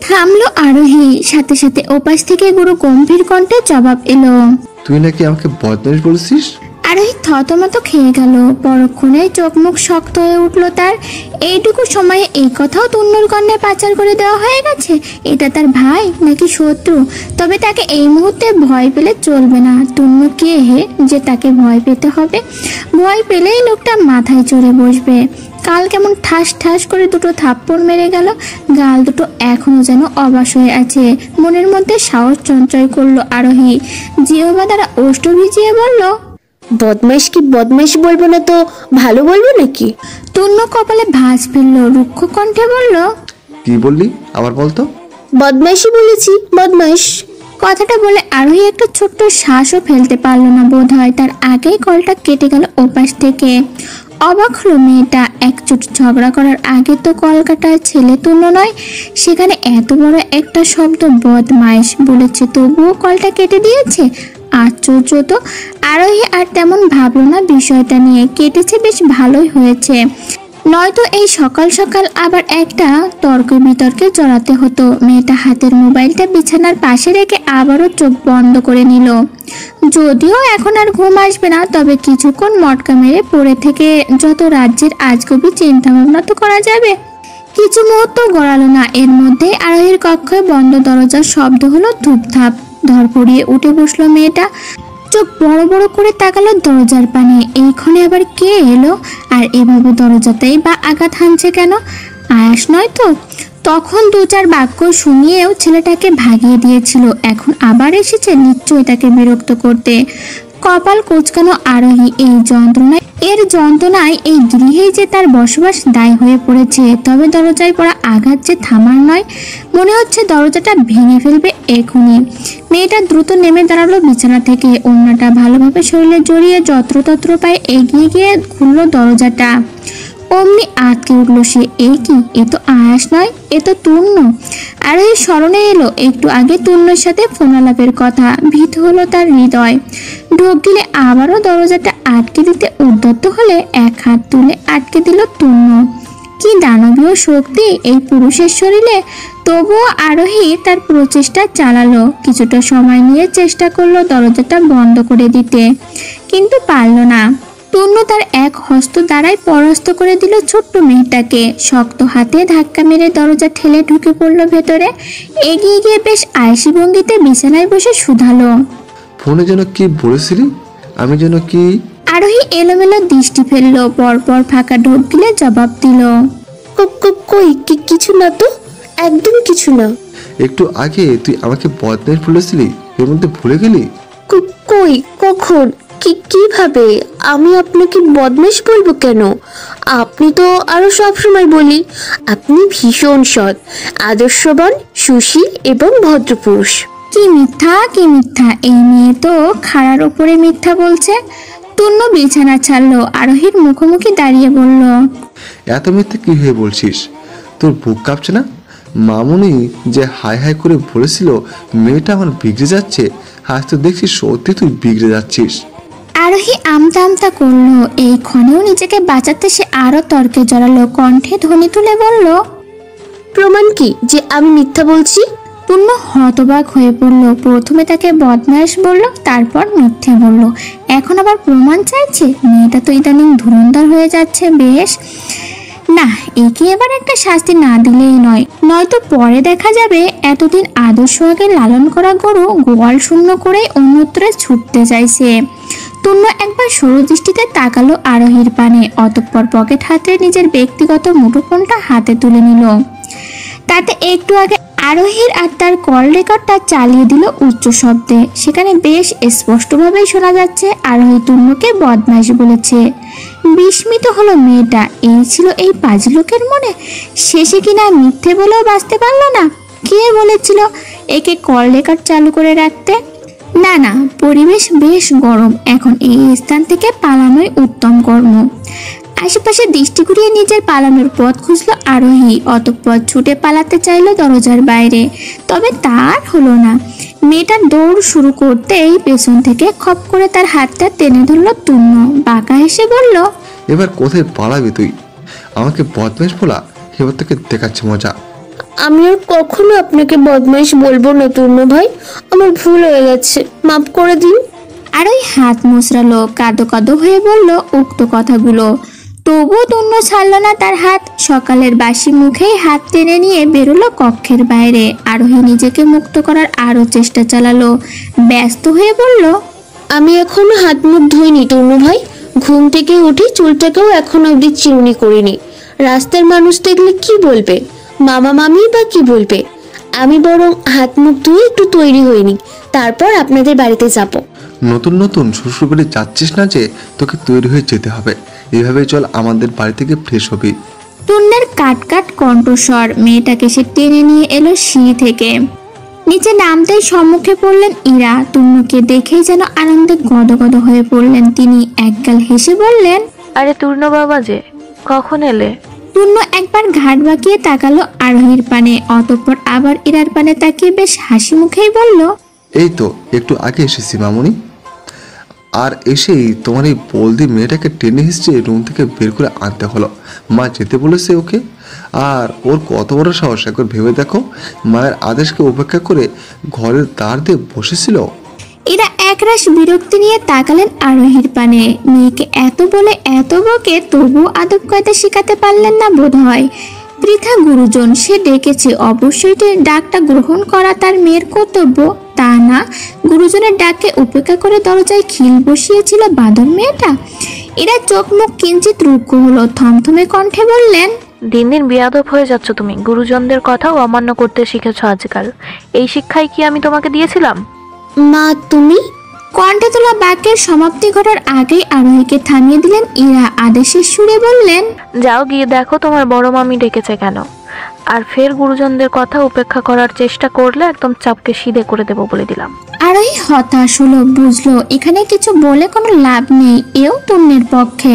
থামলো আরোহী। সাথে সাথে ওপাশ থেকে গুরু গম্ভীর কণ্ঠে জবাব এলো, তুই নাকি আমাকে বদমাইশ বলছিস? আরোহী থতমত খেয়ে গেল। পরক্ষণে চোখ মুখ শক্ত হয়ে উঠল তার। এইটুকু সময়ে এই কথাও তুন্নুর কন্যায় পাচার করে দেওয়া হয়ে গেছে। এটা তার ভাই নাকি শত্রু? তবে তাকে এই মুহূর্তে ভয় পেলে চলবে না। তুন্নু কে হে যে তাকে ভয় পেতে হবে? ভয় পেলেই লোকটা মাথায় চড়ে বসবে। কাল কেমন ঠাস ঠাস করে দুটো থাপ্পড় মেরে গেল। গাল দুটো এখনো যেন অবাস হয়ে আছে। মনের মধ্যে সাহস সঞ্চয় করলো আরোহী। জিহ্বা দ্বারা ওষ্ঠ ভিজিয়ে বলল, বদমাইশ কি বদমাইশ বলবো না তো ভালো বলবো নাকি? তুন্ন কপালে ভাঁজ ফেললো, রুক্ষ কণ্ঠে বলল, কি বললি আবার বলতো? বদমাইশই বলেছি, বদমাইশ। কথাটা বলে আরোহী একটা ছোট্ট শ্বাসও ফেলতে পারলো না বোধ হয়। তার আগেই কলটা কেটে গেল ওপাশ থেকে। অবাক হলো মেয়েটা। একচুট ঝগড়া করার আগে তো কল কাটার ছেলে তুন্ন নয়, সেখানে এত বড় একটা শব্দ বদমাইশ বলেছে, তবুও কলটা কেটে দিয়েছে। আশ্চর্য তো। আরোহী আর তেমন ভাবলো না বিষয়টা নিয়ে। কেটেছে, বেশ ভালোই হয়েছে। নয়তো এই সকাল সকাল আবার একটা তর্ক বিতর্কে জড়াতে হতো। মেয়েটা হাতের মোবাইলটা বিছানার পাশে রেখে আবারও চোখ বন্ধ করে নিল। যদিও এখন আর ঘুম আসবে না, তবে কিছুক্ষণ মটকা মেরে পড়ে থেকে যত রাজ্যের আজগবি চিন্তা ভাবনা তো করা যাবে। কিছু মুহূর্ত গড়ালো না, এর মধ্যে আরোহীর কক্ষে বন্ধ দরজার শব্দ হলো। ধূপধাপ। ধরপড়িয়ে উঠে বসলো মেয়েটা। চোখ বড় বড় করে তাকালো দরজার পানে। এইখানে আবার কে এলো? আর এভাবে দরজাতেই বা আঘাত হানছে কেন? আয়াস নয় তো? তখন দু চার বাক্য শুনিয়েও ছেলেটাকে ভাগিয়ে দিয়েছিল। এখন আবার এসেছে নিশ্চয়ই তাকে বিরক্ত করতে। কপাল কোচকানো আরোহী। এর যন্ত্রণায় এই গৃহেই যে তার বসবাস দায় হয়ে পড়েছে। তবে দরজায় পড়া আঘাত যে থামার নয়। মনে হচ্ছে দরজাটা ভেঙে ফেলবে এখনই। মেয়েটা দ্রুত নেমে দাঁড়ালো বিছানা থেকে। ওড়নাটা ভালোভাবে শরীরে জড়িয়ে যত্রতত্র পায়ে এগিয়ে গিয়ে খুললো দরজাটা। অমনি আটকে উঠলো সে। এ কি? এ তো আয়াস নয়, এ তো তুন্ন। আর এই স্মরণে এলো একটু আগে তুন্নর সাথে ফোনালাপের কথা। ভীত হলো তার হৃদয়। ঢোক গিলে আবারও দরজাটা আটকে দিতে উদ্যত হলে এক হাত তুলে আটকে দিল তুন্ন। কি দানবীয় শক্তি এই পুরুষের শরীরে! তবুও আরোহী তার প্রচেষ্টা চালালো। কিছুটা সময় নিয়ে চেষ্টা করলো দরজাটা বন্ধ করে দিতে, কিন্তু পারল না। তুন্ন তার এক হস্ত দ্বারাই পরাস্ত করে দিল ছোট্ট মেয়েটাকে। শক্ত হাতে ধাক্কা মেরে দরজা ঠেলে ঢুকে পড়লো ভেতরে। এগিয়ে গিয়ে বেশ আয়েসি ভঙ্গিতে বিছানায় বসে শুধালো, ফোনে যেন কি বলেছিলি? আমি যেন কি? আরোহী এলোমেলো দৃষ্টি ফেললো। পরপর ফাঁকা ঢোক গিলে জবাব দিল, কই কিছু না তো, একদম কিছু না। একটু আগে তুই আমাকে বদমাইশ বলেছিলি, এর মধ্যে ভুলে গেলি? কই, কখন, কিভাবে? আমি আপনাকে বদমাইশ বলবো কেন? আপনি তো আরো সবসময় বলি আপনি ভীষণ সৎ, আদর্শবান, সুশীল এবং ভদ্রপুরুষ। কি মিথ্যা, কি মিথ্যা! এই মেয়ে তো খাড়ার উপরে মিথ্যা বলছে। তুন্ন বিছানা ছাড়লো। আরোহীর মুখোমুখি দাঁড়িয়ে বলল, এত মিথ্যে কি হয়ে বলছিস? তোর বুক কাঁপছে না? মামুনি যে হাই হাই করে বলেছিল মেয়েটা আমার বিগড়ে যাচ্ছে, আজ তো দেখছিস সত্যি তুই বিগড়ে যাচ্ছিস। আরোহী আমতা আমতা করলো। এই ক্ষণেও নিজেকে বাঁচাতে সে আরো তর্কে জড়ালো, কণ্ঠে ধ্বনি তুলে বলল, প্রমাণ কি যে আমি মিথ্যা বলছি? পূর্ণ হতবাক হয়ে পড়ল। প্রথমে তাকে বদমাইশ বলল, তারপর মিথ্যে বলল, এখন আবার প্রমাণ চাইছে। মেয়েটা তো ইদানিং ধুরন্ধর হয়ে যাচ্ছে বেশ। না, একে এবার একটা শাস্তি না দিলেই নয়, নয়তো পরে দেখা যাবে এতদিন আদর্শ আগে লালন করা গরু গোয়াল শূন্য করে অন্যত্রে ছুটতে চাইছে। তূর্ণ একবার সরু দৃষ্টিতে তাকালো আরোহীর পানে, অতঃপর পকেট হাতে নিজের ব্যক্তিগত মুঠোফোনটা হাতে তুলে নিল। তাতে একটু আগে আরোহীর আর তার কল রেকর্ডটা চালিয়ে দিল উচ্চ শব্দে। সেখানে বেশ স্পষ্টভাবেই শোনা যাচ্ছে আরোহী তূর্ণকে বদমাইশ বলেছে। বিস্মিত হলো মেয়েটা। এই ছিল এই পাজি লোকের মনে। শেষে কিনা মিথ্যে বলেও বাঁচতে পারলো না। কে বলেছিল একে কল রেকর্ড চালু করে রাখতে? না না, পরিবেশ বেশ গরম, এখন এই স্থান থেকে পালানোই উত্তম কর্ম। আশেপাশে দৃষ্টি ঘুরিয়ে নিজের পালানোর পথ খুঁজলো আরোহী। অতঃপর ছুটে পালাতে চাইলো দরজার বাইরে, তবে তার হলো না। মেয়েটার দৌড় শুরু করতেই পেছন থেকে খপ করে তার হাতটা টেনে ধরলো তূর্ণ। বাঁকা হেসে বলল, এবার কোথায় পালাবি তুই? আমাকে বদমাইশ বলা? এবার তোকে দেখাচ্ছে মজা। আমি আর কখনো আপনাকে বদমাইশ বলবো না তূর্ণ ভাই, আমার ভুল হয়ে গেছে, মাফ করে দিন। আরোহী হাত মুচড়ালো, কাঁদো কাঁদো হয়ে বলল উক্ত কথাগুলো। তবুও তূর্ণ ছাড়ল না তার হাত। সকালের বাসি মুখেই হাত টেনে নিয়ে বেরোলো কক্ষের বাইরে। আরোহী নিজেকে মুক্ত করার আরো চেষ্টা চালালো। ব্যস্ত হয়ে বলল, আমি এখনো হাত মুখ ধুইনি তূর্ণ ভাই, ঘুম থেকে উঠে চুলটাকেও এখন অবধি চিরুনি করিনি। রাস্তার মানুষ দেখলে কি বলবে? মামা মামি বা কি বলবে? আমি বরং হাত মুখ ধুয়ে একটু তৈরি হইনি, তারপর আপনাদের বাড়িতে যাব। নতুন নতুন শ্বশুরবাড়ি যাচ্ছিস না যে তোকে তৈরি হয়ে যেতে হবে। এভাবে চল, আমাদের বাড়ি থেকে ফ্রেশ হবি। তূর্ণের কাট কাট কণ্ঠস্বর। মেয়েটাকে সে টেনে নিয়ে এলো সিঁড়ি থেকে। নিচে নামতেই সম্মুখে পড়লেন ইরা। তূর্ণকে দেখেই যেন আনন্দে গদগদ হয়ে পড়লেন তিনি। একগাল হেসে বললেন, আরে তূর্ণ বাবা যে, কখন এলে? তূর্ণ একবার ঘাট বাঁকিয়ে তাকালো আরোহীর পানে, অতঃপর আবার ইরার পানে তাকিয়ে বেশ হাসি মুখেই বলল, এই তো একটু আগে এসেছি মামুনি। আর এসেই তোমার এই বলদি মেয়েটাকে টেনে হিসেবে রুম থেকে বের করে আনতে হলো। মা যেতে বলেছে ওকে। আর ওর কত বড় সাহস, একবার ভেবে দেখো। মায়ের আদেশকে উপেক্ষা করে ঘরের দ্বার দিয়ে বসেছিল। এরা একরাশ বিরক্তি নিয়ে তাকালেন আরোহীর পানে। মেয়েকে এত বলে এত বকে তবুও আদব কায়দা শেখাতে পারলেন না বোধ হয়। পৃথা গুরুজন, সে ডেকেছে, অবশ্যই ডাকটা গ্রহণ করা তার মেয়ের কর্তব্য। তা না, গুরুজনের ডাককে উপেক্ষা করে দরজায় খিল বসিয়েছিল বাঁদর মেয়েটা। এরা চোখ মুখ কিঞ্চিত রুক্ষ হলো। থমথমে কণ্ঠে বললেন, দিন দিন বেয়াদব হয়ে যাচ্ছ তুমি। গুরুজনদের কথাও অমান্য করতে শিখেছ আজকাল। এই শিক্ষাই কি আমি তোমাকে দিয়েছিলাম? মা তুমি? কণ্ঠে তোলা বাক্যের সমাপ্তি ঘটার আগেই আরোহীকে থামিয়ে দিলেন ইরা। আদেশের সুরে বললেন, যাও গিয়ে দেখো তোমার বড় মামি ডেকেছে কেন। আর ফের গুরুজনদের কথা উপেক্ষা করার চেষ্টা করলে একদম চাপকে সিধে করে দেবো বলে দিলাম। আরোহী হতাশ হলো, বুঝলো এখানে কিছু বলে কোনো লাভ নেই। এও তূর্ণের পক্ষে,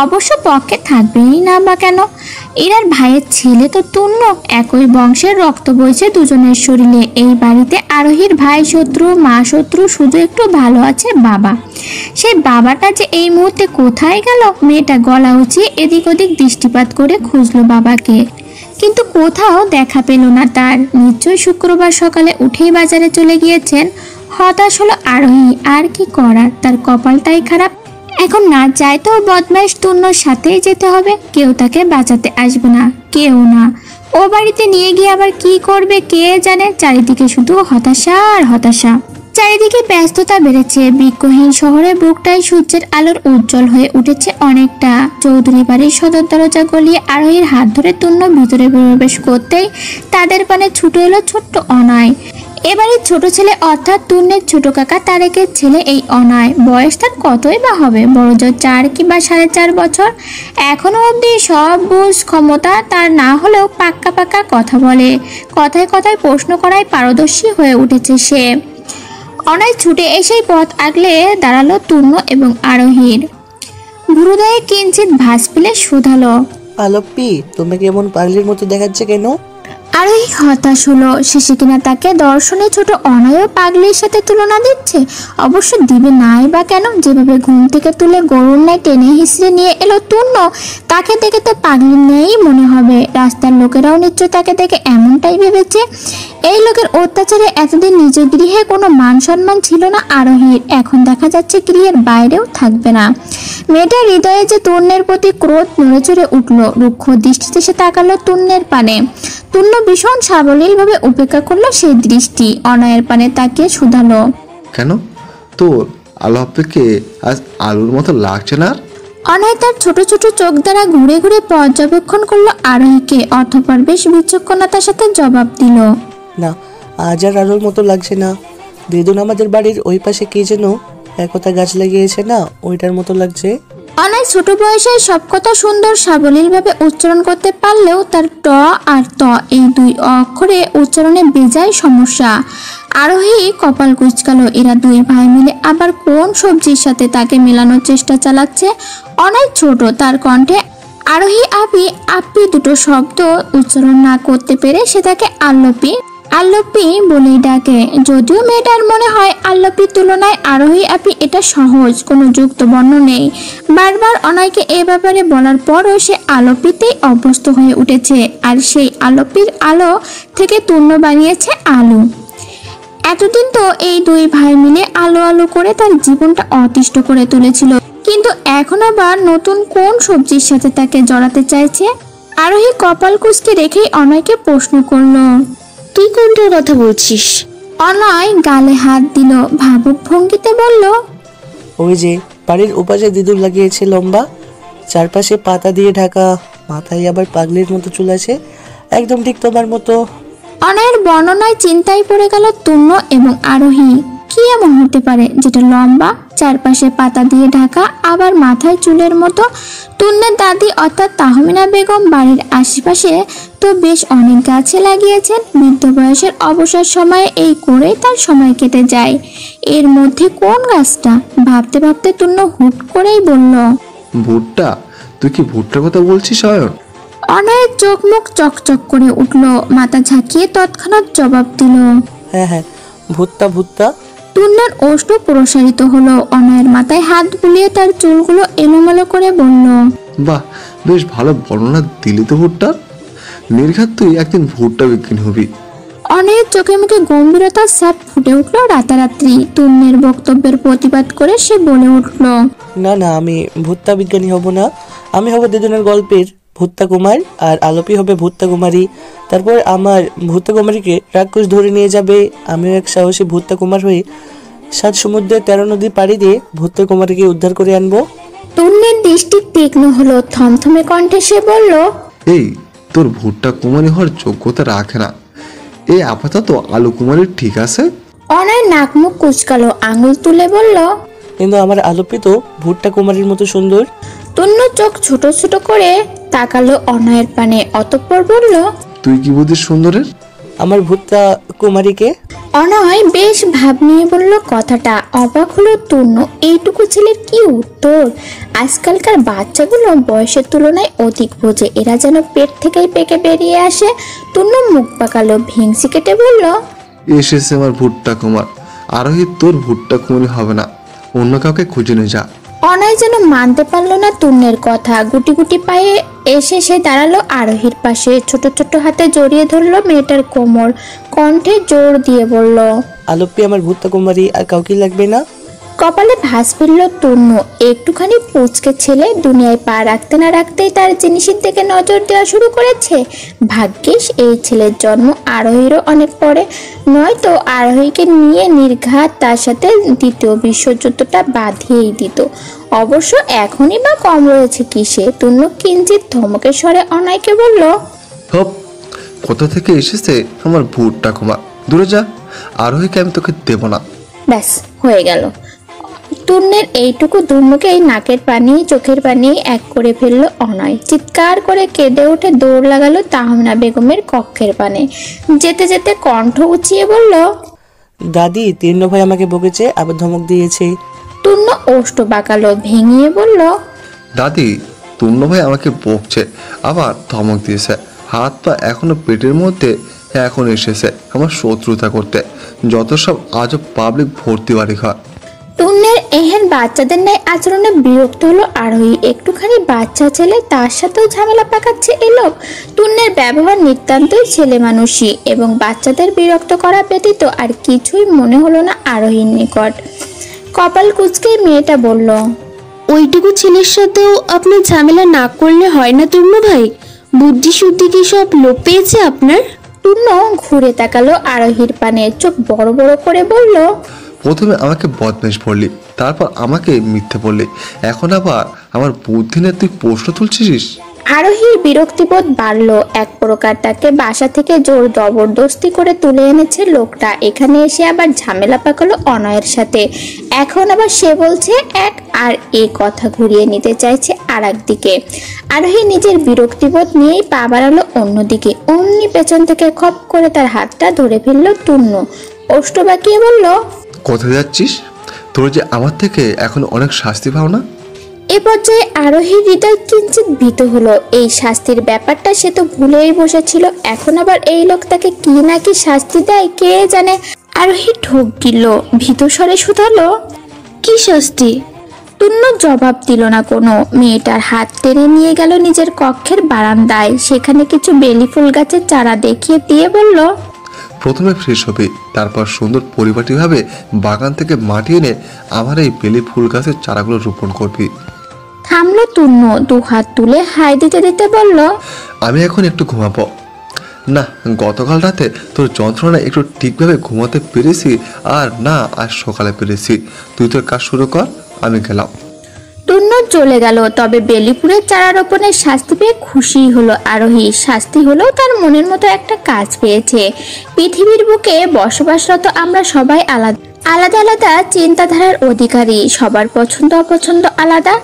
অবশ্য পক্ষে থাকবেই না বা কেন। ইরার ভাইয়ের ছেলে তো তূর্ণ, একই বংশের রক্ত বইছে দুজনের শরীরে। এই বাড়িতে আরোহীর ভাই শত্রু, মা শত্রু, শুধু একটু ভালো আছে বাবা। সেই বাবাটা যে এই মুহূর্তে কোথায় গেল? মেয়েটা গলা উঁচিয়ে এদিক ওদিক দৃষ্টিপাত করে খুঁজলো বাবাকে, কিন্তু কোথাও দেখা পেল না তার। নিশ্চয়ই শুক্রবার সকালে উঠেই বাজারে চলে গিয়েছেন। হতাশ হলো আরোহী। আর কি করার, তার কপালটাই খারাপ। এখন না চাইতেও বদমাইশ তূর্ণর সাথেই যেতে হবে। কেউ তাকে বাঁচাতে আসবে না, কেউ না। ও বাড়িতে নিয়ে গিয়ে আবার কি করবে কে জানে। চারিদিকে শুধু হতাশা আর হতাশা। চারিদিকে ব্যস্ততা বেড়েছে। বৃক্ষহীন শহরে বুকটাই সূর্যের আলোর উজ্জ্বল হয়ে উঠেছে অনেকটা। চৌধুরী বাড়ির সদর দরজা গলিয়ে আরোহীর হাত ধরে তূর্ণ ভিতরে প্রবেশ করতেই তাদের পানে ছুটে এলো ছোট্ট অনায়। এবারে ছোট ছেলে অর্থাৎ তূর্ণের ছোট কাকা তারেকের ছেলে এই অনায়। বয়স তার কতই বা হবে, বড়জোর 4 কিংবা 4.5 বছর। এখনো অবধি সব বুঝ ক্ষমতা তার না হলেও পাক্কা পাক্কা কথা বলে। কথায় কথায় প্রশ্ন করায় পারদর্শী হয়ে উঠেছে সে। অনায় ছুটে এসেই পথ আগলে দাঁড়ালো তূর্ণ এবং আরোহীর। ভুরুদয়ে কিঞ্চিত ভাঁজ ফেলে শুধালো, আলপ্পি, তোমাকে এমন পাগলির মতো দেখাচ্ছে কেন? আরোহী হতাশ হলো, শেষে কিনা তাকে দর্শনে ছোট অনায় পাগলির সাথে তুলনা দিচ্ছে। অবশ্য দিবে নাই বা কেন, যেভাবে ঘুম থেকে তুলে গরুর ন্যায় টেনে হিসড়ে নিয়ে এলো তূর্ণ, তাকে দেখে তো পাগলির ন্যায়ই মনে হবে। রাস্তার লোকেরাও নিশ্চয় তাকে দেখে এমনটাই ভেবেছে। এই লোকের অত্যাচারে এতদিন নিজের গৃহে কোনো মান সম্মান ছিল না আরোহীর, এখন দেখা যাচ্ছে গৃহের বাইরেও থাকবে না। মেয়েটার হৃদয়ে যে তূর্ণের প্রতি ক্রোধ নড়ে চড়ে উঠল। রুক্ষ দৃষ্টিতে সে তাকালো তূর্ণের পানে। তূর্ণ ভীষণ সাবলীলভাবে উপেক্ষা করলো সেই দৃষ্টি, অনয়ের পানে তাকিয়ে শুধালো, কেন তোর আলো আপনাকে আজ আলুর মতো লাগছে না? অনয় তার ছোট ছোট চোখ দ্বারা ঘুরে ঘুরে পর্যবেক্ষণ করলো আরোহীকে, অতঃপর বেশ বিচক্ষণতার সাথে জবাব দিল, না, আজ আর আলোর মতো লাগছে না। দিদুন আমাদের বাড়ির ওই পাশে কি যেন একতা গাছ লাগিয়েছে না, ওইটার মতো লাগছে। অনয় ছোট বয়সে সব কথা সুন্দর সাবলীলভাবে উচ্চারণ করতে পারলেও তার ট আর ত এই দুই অক্ষরে উচ্চারণে বেজায় সমস্যা। আরোহী কপাল কুঁচকালো, এরা দুই ভাই মিলে আবার কোন সবজির সাথে তাকে মেলানোর চেষ্টা চালাচ্ছে। অনেক ছোট, তার কণ্ঠে আরোহী আপি আপি দুটো শব্দ উচ্চারণ না করতে পেরে সে তাকে আল্লপি আল্লপি বলেই ডাকে। যদিও মেয়েটার মনে হয় আল্লপির তুলনায় আরোহী আপি এটা সহজ, কোনো যুক্ত বর্ণ নেই। বারবার অনায়কে এ ব্যাপারে বলার পরও সে আলোপিতেই অভ্যস্ত হয়ে উঠেছে, আর সেই আলোপির আলো থেকে তূর্ণ বানিয়েছে আলু। এতদিন তো এই দুই ভাই মিলে আলো আলো করে তার জীবনটা অতিষ্ঠ করে তুলেছিল, কিন্তু এখন আবার নতুন কোন সবজির সাথে তাকে জড়াতে চাইছে। আরোহী কপাল কুঁচকে রেখেই অনয়কে প্রশ্ন করলো, তুই কোনটার কথা বলছিস? অনয় গালে হাত দিল, ভাবুক ভঙ্গিতে বলল, ওই যে বাড়ির ওপাশে দিদুন লাগিয়েছে লম্বা, চারপাশে পাতা দিয়ে ঢাকা, মাথায় আবার পাগলির মতো চুল আছে, একদম ঠিক তোমার মতো। অনয়ের বর্ণনায় চিন্তায় পড়ে গেল তূর্ণ এবং আরোহী। কি এমন হতে পারে যেটা লম্বা, চারপাশে পাতা দিয়ে ঢাকা, আবার মাথায় চুলের মতো? তূর্ণের দাদি অর্থাৎ তাহমিনা বেগম বাড়ির আশেপাশে তো বেশ অনেক গাছে লাগিয়েছেন। বৃদ্ধ বয়সের অবসর সময়ে এই করেই তার সময় কেটে যায়। এর মধ্যে কোন গাছটা? ভাবতে ভাবতে তূর্ণ হুট করেই বলল, ভুট্টা। তুই কি ভুট্টার কথা বলছিস অয়ন? অনয়ের চোখ মুখ চকচক করে উঠল, মাথা ঝাঁকিয়ে তৎক্ষণাৎ জবাব দিল, হ্যাঁ হ্যাঁ, ভুত্তা ভুত্তা। তূর্ণের ওষ্ঠ প্রসারিত হলো, অনয়ের মাথায় হাত বুলিয়ে তার চুলগুলো এলোমেলো করে বলল, বাহ, বেশ ভালো বর্ণনা দিলি তো ভুট্টা। নির্ঘাত তুই একদিন ভুট্টা বিজ্ঞানী হবি। অনয়ের চোখে মুখে গম্ভীরতার ছাপ ফুটে উঠল রাতারাত্রি। তূর্ণের বক্তব্যের প্রতিবাদ করে সে বলে উঠল, না না, আমি ভুত্তা বিজ্ঞানী হব না, আমি হব দিদুনের গল্পের ভুত্তা কুমার, আর আলোপি হবে ভুত্তা কুমারী। তারপর আমার ভুত্তা কুমারীকে রাক্ষস ধরে নিয়ে যাবে, আমিও এক সাহসী ভুত্তা কুমার হয়ে 7 সমুদ্রের 13 নদী পাড়ি দিয়ে ভুত্তা কুমারীকে উদ্ধার করে আনবো। তূর্ণের দৃষ্টি তীক্ষ্ণ হলো, থমথমে কণ্ঠে সে বলল, এই তোর ভুট্টা কুমারী হওয়ার যোগ্যতা রাখে না। এই আপাতত আলু কুমারী ঠিক আছে। অনয় নাক মুখ কুচকালো, আঙুল তুলে বলল, কিন্তু আমার আলোপি তো ভুট্টা কুমারীর মতো সুন্দর। তূর্ণ চোখ ছোট ছোট করে তাকালো অনয়ের পানে, অতঃপর বলল, তুই কি বুঝিস সুন্দরের? আমার ভুত্তা কুমারীকে। অনয় বেশ ভাব নিয়ে বলল কথাটা। অবাক হলো তূর্ণ, এইটুকু ছেলের কি উত্তর! আজকালকার বাচ্চাগুলো বয়সের তুলনায় অধিক বোঝে, এরা যেন পেট থেকেই পেকে বেরিয়ে আসে। তূর্ণ মুখ পাকালো, ভেংসি কেটে বলল, এসেছে আমার ভুট্টা কুমার। আরোহী তোর ভুট্টা কুমারী হবে না, অন্য কাউকে খুঁজে নিয়ে যা। অনয় যেন মানতে পারলো না তূর্ণের কথা। গুটি গুটি পায়ে এসে সে দাঁড়ালো আরোহীর পাশে, ছোট ছোট হাতে জড়িয়ে ধরলো মেয়েটার কোমর, কণ্ঠে জোর দিয়ে বলল, আলোপি আমার ভুত্তা কুমারী, আর কাউকে লাগবে না। কপালে ভাঁজ ফিরল তূর্ণ। একটুখানি পুচকে ছেলে, দুনিয়ায় পা রাখতে না রাখতেই তার জিনিসের দিকে নজর দেওয়া শুরু করেছে। ভাগ্যিস এই ছেলের জন্ম আরোহীরও অনেক পরে, নয়তো আরোহীকে নিয়ে নির্ঘাত তার সাথে দ্বিতীয় বিশ্বযুদ্ধটা বাঁধিয়েই দিত। অবশ্য এখনই বা কম রয়েছে কিসে? তূর্ণ কিঞ্চিত ধমকের স্বরে অনয়কে বলল, হপ, কোথা থেকে এসেছে আমার ভুট্টা কুমার? দূরে যা, আরোহীকে আমি তোকে দেব না। ব্যাস হয়ে গেল। তূর্ণের এইটুকু ধমকেই নাকের পানি চোখের পানি এক করে ফেললো অনয়। চিৎকার করে কেঁদে উঠে দৌড় লাগালো তাহমিনা বেগমের কক্ষের পানে। যেতে যেতে কণ্ঠ উঁচিয়ে বলল, দাদি, তীর্ণ ভাই আমাকে বকেছে, আবার ধমক দিয়েছে। তূর্ণ ওষ্ঠ বাঁকালো, ভেঙিয়ে বলল, দাদি, তূর্ণ ভাই আমাকে বকছে, আবার ধমক দিয়েছে। হাত পা এখনো পেটের মধ্যে এখন এসেছে আমার শত্রুতা করতে। যত সব আজব পাবলিক ভর্তি বাড়ি ঘর। টুন্নের এহেন বাচ্চাদের ন্যায় আচরণে বিরক্ত হলো আরোহী। একটুখানি বাচ্চা ছেলে, তার সাথেও ঝামেলা পাকাচ্ছে এই লোক। টুন্নের ব্যবহার নিতান্তই ছেলে মানুষই এবং বাচ্চাদের বিরক্ত করা ব্যতীত আর কিছুই মনে হলো না আরোহীর নিকট। কপাল কুঁচকে মেয়েটা বলল, ওইটুকু ছেলের সাথেও আপনি ঝামেলা না করলে হয় না তরুণ ভাই? বুদ্ধি শুদ্ধি কি সব লোপ পেয়েছে আপনার? টুন্ন ঘুরে তাকালো আরোহীর পানে, চোখ বড় বড় করে বলল, প্রথমে আমাকে বদমেশ বললি, তারপর আমাকে মিথ্যে বললি, এখন আবার আমার বুদ্ধি নিয়ে তুই প্রশ্ন তুলছিস। আরোহীর বিরক্তিবোধ বাড়লো। এক প্রকার তাকে বাসা থেকে জোর জবরদস্তি করে তুলে এনেছে লোকটা, এখানে এসে আবার ঝামেলা পাকালো অনয়ের সাথে। এখন আবার সে বলছে এক আর এ কথা ঘুরিয়ে নিতে চাইছে আর একদিকে। আরোহী নিজের বিরক্তিবোধ নিয়েই পা বাড়ালো অন্যদিকে। অমনি পেছন থেকে খপ করে তার হাতটা ধরে ফেললো টুন্ন। ওষ্ঠ বাঁকিয়ে বলল, কোথায় যাচ্ছিস? তোর যে আমার থেকে এখন অনেক শাস্তি পাও না? এ পর্যায়ে আরোহীর হৃদয় কিঞ্চিত ভীত হলো। এই শাস্তির ব্যাপারটা সে তো ভুলেই বসেছিল, এখন আবার এই লোক তাকে কি না কি শাস্তি দেয় কে জানে। আরোহী ঢোক গিলল, ভীত স্বরে শুধালো, কি শাস্তি? টুন্ন জবাব দিল না কোনো। মেয়েটার হাত টেনে নিয়ে গেল নিজের কক্ষের বারান্দায়, সেখানে কিছু বেলি ফুল গাছের চারা দেখিয়ে দিয়ে বলল, প্রথমে ফ্রেশ হবি, তারপর সুন্দর পরিপাটিভাবে বাগান থেকে মাটি এনে আমার এই বেলি ফুল গাছের চারাগুলো রোপণ করবি। থামলো টুন্ন, দু হাত তুলে হাই দিতে দিতে বলল, আমি এখন একটু ঘুমাবো। না, গতকাল রাতে তোর যন্ত্রণা একটু ঠিকভাবে ঘুমাতে পেরেছি, আর না আজ সকালে পেরেছি। তুই তোর কাজ শুরু কর, আমি গেলাম। টুন্ন চলে গেল। তবে বেলিপুরের চারা রোপণের শাস্তি পেয়ে খুশি হলো আরোহী। শাস্তি হলেও তার মনের মতো একটা কাজ পেয়েছে। পৃথিবীর বুকে বসবাসরত আমরা সবাই আলাদা আলাদা আলাদা চিন্তাধারার অধিকারী, সবার পছন্দ অপছন্দ আলাদা।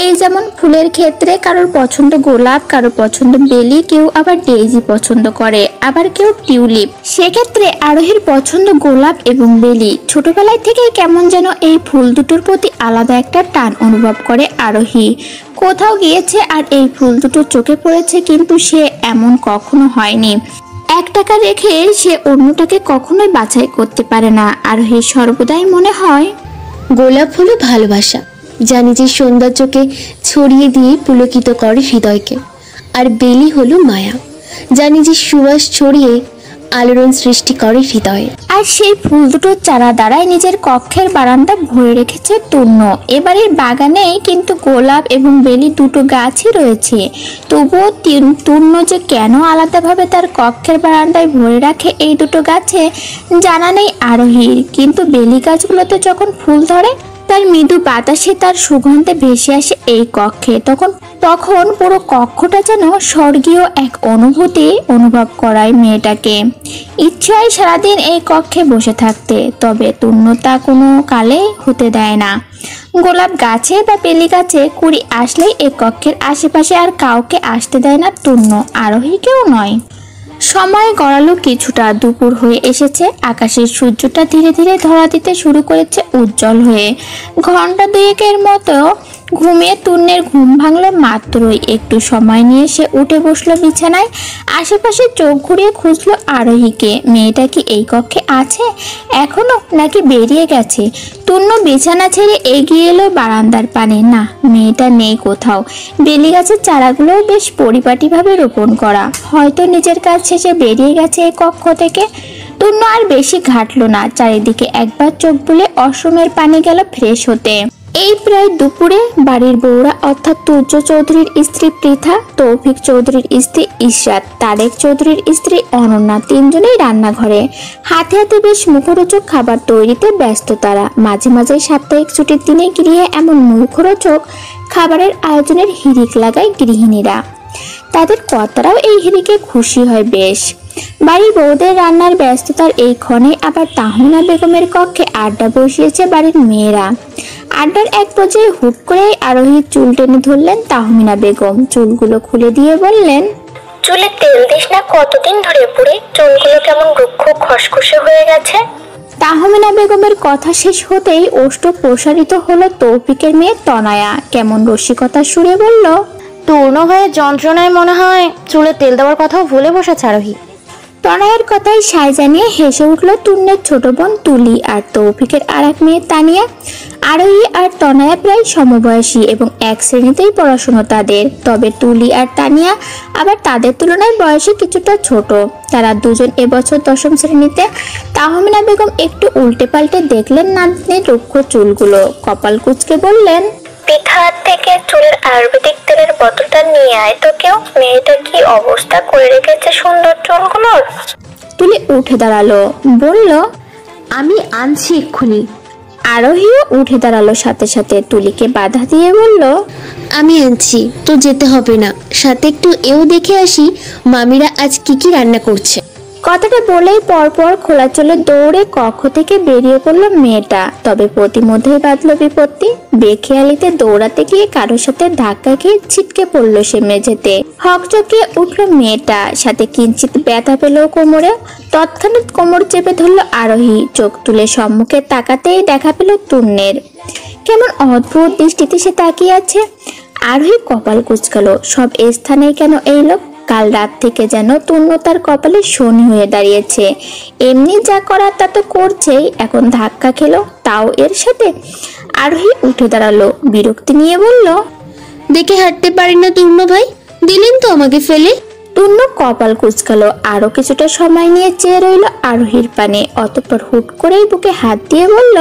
এই যেমন ফুলের ক্ষেত্রে কারোর পছন্দ গোলাপ, কারোর পছন্দ বেলি, কেউ আবার ডেইজি পছন্দ করে, আবার কেউ টিউলিপ। সেক্ষেত্রে আরোহীর পছন্দ গোলাপ এবং বেলি। ছোটবেলায় থেকে কেমন যেন এই ফুল দুটোর প্রতি আলাদা একটা টান অনুভব করে আরোহী। কোথাও গিয়েছে আর এই ফুল দুটো চোখে পড়েছে, কিন্তু সে এমন কখনো হয়নি। এক টাকা রেখে সে অন্যটাকে কখনোই বাছাই করতে পারে না। আরোহীর সর্বদাই মনে হয় গোলাপ হলো ভালোবাসা, যা নিজের সৌন্দর্যকে ছড়িয়ে দিয়ে পুলকিত করে হৃদয়কে। আর বেলি হলো মায়া, যা নিজের সুবাস ছড়িয়ে আলোড়ন সৃষ্টি করে হৃদয়ে। আর সেই ফুল দুটোর চারা দ্বারাই নিজের কক্ষের বারান্দা ভরে রেখেছে টুন্ন। এবারের বাগানেই কিন্তু গোলাপ এবং বেলি দুটো গাছই রয়েছে। তবুও টুন্ন যে কেন আলাদাভাবে তার কক্ষের বারান্দায় ভরে রাখে এই দুটো গাছে জানা নেই আরোহীর। কিন্তু বেলি গাছগুলোতে যখন ফুল ধরে তার মৃদু বাতাসে তার সুগন্ধে ভেসে আসে এই কক্ষে, তখন পুরো কক্ষটা যেন স্বর্গীয় এক অনুভূতি অনুভব করায় মেয়েটাকে। ইচ্ছে হয় সারাদিন এই কক্ষে বসে থাকতে, তবে টুন্ন তা কোনো কালে হতে দেয় না। গোলাপ গাছে বা বেলি গাছে কুড়ি আসলেই এই কক্ষের আশেপাশে আর কাউকে আসতে দেয় না টুন্ন, আরোহীকেও নয়। সময় গড়ালো কিছুটা, দুপুর হয়ে এসেছে। আকাশের সূর্যটা ধীরে ধীরে ধরা দিতে শুরু করেছে উজ্জ্বল হয়ে। ঘন্টা দুয়েকের মতো ঘুমিয়ে টুন্নের ঘুম ভাঙলো মাত্রই। একটু সময় নিয়ে সে উঠে বসলো বিছানায়। আশেপাশে চোখ ঘুরিয়ে খুঁজলো আরোহীকে। মেয়েটা কি এই কক্ষে আছে এখনো, নাকি বেরিয়ে গেছে? টুন্ন বিছানা ছেড়ে এগিয়ে এলো বারান্দার পানে। না, মেয়েটা নেই কোথাও। বেলি গাছের চারাগুলোও বেশ পরিপাটিভাবে রোপণ করা, হয়তো নিজের কাজ শেষে বেরিয়ে গেছে এই কক্ষ থেকে। টুন্ন আর বেশি ঘাটলো না, চারিদিকে একবার চোখ বুলে অসমের পানি গেল ফ্রেশ হতে। এই প্রায় দুপুরে বাড়ির বউরা অর্থাৎ তুর্য চৌধুরীর স্ত্রী পৃথা, তৌফিক চৌধুরীর স্ত্রী ইশরাত, তারেক চৌধুরীর স্ত্রী অনন্যা তিনজনেই রান্নাঘরে। হাতে হাতে বেশ মুখরোচক খাবার তৈরিতে ব্যস্ত তারা। মাঝে মাঝে সাপ্তাহিক ছুটির দিনে গৃহে এমন মুখরোচক খাবারের আয়োজনের হিড়িক লাগায় গৃহিণীরা। তাদের কর্তারাও এই হিড়িকে খুশি হয় বেশ। বাড়ির বউদের রান্নার ব্যস্ততার এই ক্ষণে আবার তাহমিনা বেগমের কক্ষে আড্ডা বসিয়েছে বাড়ির মেয়েরা। আড্ডার এক পর্যায়ে হুট করে আরোহীর চুল টেনে ধরলেন তাহমিনা বেগম। চুলগুলো খুলে দিয়ে বললেন, চুলে তেল দিস না, কতদিন ধরে পুড়ে চুলগুলো কেমন রুক্ষ খসখসে হয়ে গেছে। তাহমিনা বেগমের কথা শেষ হতেই ওষ্ঠ প্রসারিত হলো তৌফিকের মেয়ে তনয়া। কেমন রসিকতা সুরে বলল, তূর্ণ হয়ে যন্ত্রণায় মনে হয় চুলে তেল দেওয়ার কথাও ভুলে বসেছে আরোহী। তনয়ের কথায় সায় জানিয়ে হেসে উঠল তূর্ণের ছোট বোন তুলি আর তৌফিকের আর এক মেয়ে তানিয়া। আরোহী আর তনয়া প্রায় সমবয়সী এবং এক শ্রেণীতেই পড়াশোনা তাদের। তবে তুলি আর তানিয়া আবার তাদের তুলনায় বয়সে কিছুটা ছোট। তারা দুজন এবছর 10ম শ্রেণীতে। তাহমিনা বেগম একটু উল্টে পাল্টে দেখলেন নাতনির রুক্ষ চুলগুলো, কপাল কুঁচকে বললেন, পিঠা হাত থেকে চুলের আয়ুর্বেদিক তেলের বোতলটা নিয়ে আয় তো কেউ। মেয়েটা কি অবস্থা করে রেখেছে সুন্দর চুলগুলোর। তুলি উঠে দাঁড়ালো, বলল, আমি আনছি এক্ষুনি। আরোহীও উঠে দাঁড়ালো সাথে সাথে। তুলিকে বাধা দিয়ে বলল, আমি আনছি তো যেতে হবে না, সাথে একটু এও দেখে আসি মামিরা আজ কি কি রান্না করছে। কথাটা বলেই পরপর খোলা চলে দৌড়ে কক্ষ থেকে বেরিয়ে পড়লো মেয়েটা। তবে প্রতিমধ্যেই বাঁধল বিপত্তি। বেখেয়ালিতে দৌড়াতে গিয়ে কারোর সাথে ধাক্কা খেয়ে ছিটকে পড়লো সে মেঝেতে। হকচকিয়ে উঠলো মেয়েটা, সাথে কিঞ্চিত ব্যথা পেল কোমরে। তৎক্ষণাৎ কোমর চেপে ধরলো আরোহী। চোখ তুলে সম্মুখে তাকাতেই দেখা পেল তূর্ণের। কেমন অদ্ভুত দৃষ্টিতে সে তাকিয়ে আছে। আরোহী কপাল কুঁচকালো, সব স্থানেই কেন এই লোক? কাল রাত থেকে যেন তূর্ণ তার কপালে শনি হয়ে দাঁড়িয়েছে। এমনি যা করার তা তো করছেই, এখন ধাক্কা খেলো তাও এর সাথে। আরোহী উঠে দাঁড়ালো, বিরক্তি নিয়ে বলল, দেখে হাঁটতে পারি না তূর্ণ ভাই, দিলেন তো আমাকে ফেলে। তূর্ণ কপাল কুঁচকালো, আরো কিছুটা সময় নিয়ে চেয়ে রইল আরোহীর পানে। অতঃপর হুট করেই বুকে হাত দিয়ে বলল,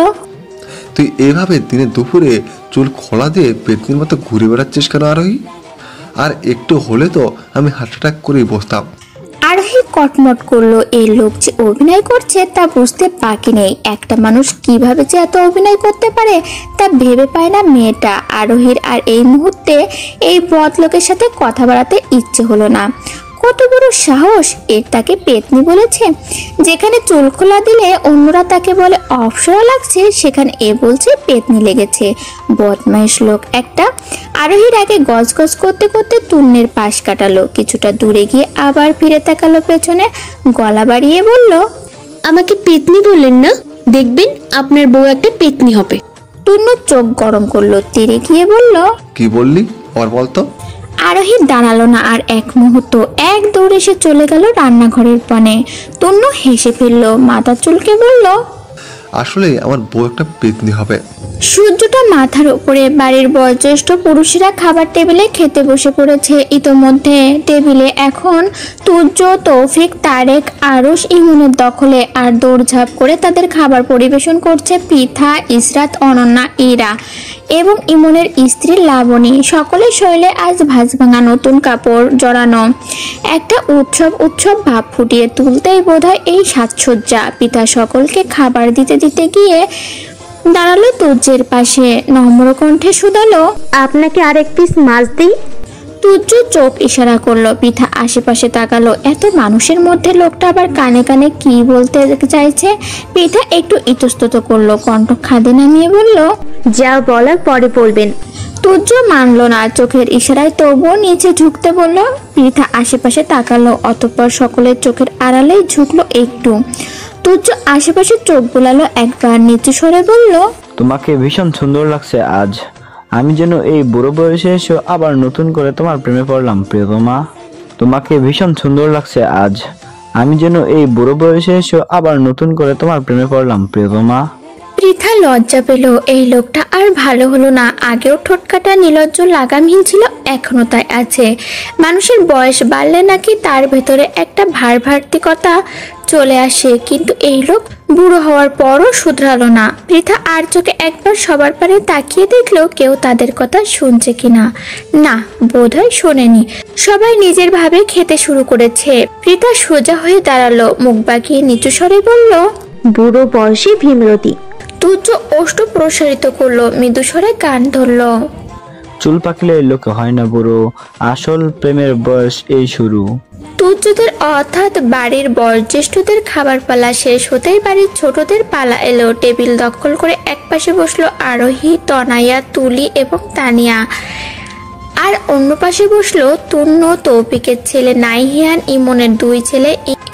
তুই এভাবে দিনে দুপুরে চুল খোলা দিয়ে পেতনির মতো ঘুরে বেড়াচ্ছিস কেন আরোহী? আর একটু হলে তো আমি হার্ট অ্যাটাক করেই বসতাম। আরোহী কটমট করলো। এই লোক যে অভিনয় করছে তা বুঝতে বাকি নেই। একটা মানুষ কিভাবে যে এত অভিনয় করতে পারে তা ভেবে পায় না মেয়েটা। আরোহীর আর এই মুহূর্তে এই বদলোকের সাথে কথা বাড়াতে ইচ্ছে হলো না। কত বড় সাহস এর, তাকে পেতনি বলেছে। যেখানে চুল খোলা দিলে অন্যরা তাকে বলে অপসরা লাগছে, সেখানে এ বলছে পেতনি লেগেছে। বদমাইশ লোক একটা। আরোহীর আগে গজগজ করতে করতে তূর্ণের পাশ কাটালো। কিছুটা দূরে গিয়ে আবার ফিরে তাকালো পেছনে, গলা বাড়িয়ে বলল, আমাকে পেতনি বললেন না, দেখবেন আপনার বউ একটা পেতনি হবে। তূর্ণ চোখ গরম করলো, তীরে গিয়ে বলল, কি বললি আর বলতো? আরোহী দাঁড়ালো না আর এক মুহূর্ত। এক দৌড়ে সে চলে গেল রান্নাঘরের পানে। তূর্ণ হেসে ফেললো, মাথা চুলকে বলল, আসলে আমার বউ একটা পেতনি হবে। সূর্যটা মাথার উপরে। বাড়ির বয়োজ্যেষ্ঠ পুরুষেরা খাবার টেবিলে খেতে বসে পড়েছে। ইতোমধ্যে টেবিলে এখন তুর্য, তৌফিক, তারেক, আরুষ, ইমনের দখলে। আর দৌড়ঝাঁপ করে তাদের খাবার পরিবেশন করছে পৃথা, ইসরাত, অনন্যা, ইরা এবং ইমনের স্ত্রী লাবণী। সকলের শরীরে আজ ভাঁজ ভাঙা নতুন কাপড় জড়ানো। একটা উৎসব ভাব ফুটিয়ে তুলতেই বোধহয় এই সাজসজ্জা। পিতা সকলকে খাবার দিতে দিতে গিয়ে দাঁড়ালো তুর্যের পাশে, নম্র কণ্ঠে শুধালো, আপনাকে আরেক পিস মাছ দিই? তুর্য চোখ ইশারা করলো। পৃথা আশেপাশে তাকালো। এত মানুষের মধ্যে লোকটা আবার কানে কানে কি বলতে চাইছে। পৃথা একটু ইতস্তত করলো, কণ্ঠ খাদে নামিয়ে বলল, যা বলার পরে বলবেন। তুর্য মানলো না, চোখের ইশারায় তবুও নিচে ঝুঁকতে বলল। পৃথা আশেপাশে তাকালো, অতঃপর সকলের চোখের আড়ালেই ঝুঁকলো একটু। তুর্য আশেপাশে চোখ বোলালো, একবার নিচু স্বরে বলল, তোমাকে ভীষণ সুন্দর লাগছে আজ। আমি যেন এই বুড়ো বয়সে এসে আবার নতুন করে তোমার প্রেমে পড়লাম প্রিয়তমা। তোমাকে ভীষণ সুন্দর লাগছে আজ। আমি যেন এই বুড়ো বয়সে এসে আবার নতুন করে তোমার প্রেমে পড়লাম প্রিয়তমা। পৃথা লজ্জা পেল। এই লোকটা আর ভালো হলো না। আগেও ঠোঁটকাটা নির্লজ্জ লাগামহীন ছিল, এখনো তাই আছে। মানুষের বয়স বাড়লে নাকি তার ভেতরে একটা ভারভার্তিকতা চলে আসে, কিন্তু এই লোক বুড়ো হওয়ার পরও শুধরালো না। পৃথা আর চোখে একবার সবার পারে তাকিয়ে দেখলো কেউ তাদের কথা শুনছে কিনা। না, বোধহয় শোনেনি। সবাই নিজের ভাবে খেতে শুরু করেছে। পৃথা সোজা হয়ে দাঁড়ালো, মুখ বাঁকিয়ে নিচু স্বরে বলল, বুড়ো বয়সী ভীমরতি। তুর্য ওষ্ঠ প্রসারিত করলো, মৃদু স্বরে কান ধরলো। চুল পাকলে লোকে হয় না বুড়ো, আসল প্রেমের বয়স এই শুরু। তুর্যদের অর্থাৎ বাড়ির বয়োজ্যেষ্ঠদের খাবার পালা শেষ হতেই বাড়ির ছোটদের পালা এলো। টেবিল দখল করে একপাশে বসলো আরোহী, তনায়া, তুলি এবং তানিয়া। আর অন্য পাশে বসলো তুন্ন, তৌফিকের ছেলে নাহিয়ান, ইমনের 2 ছেলে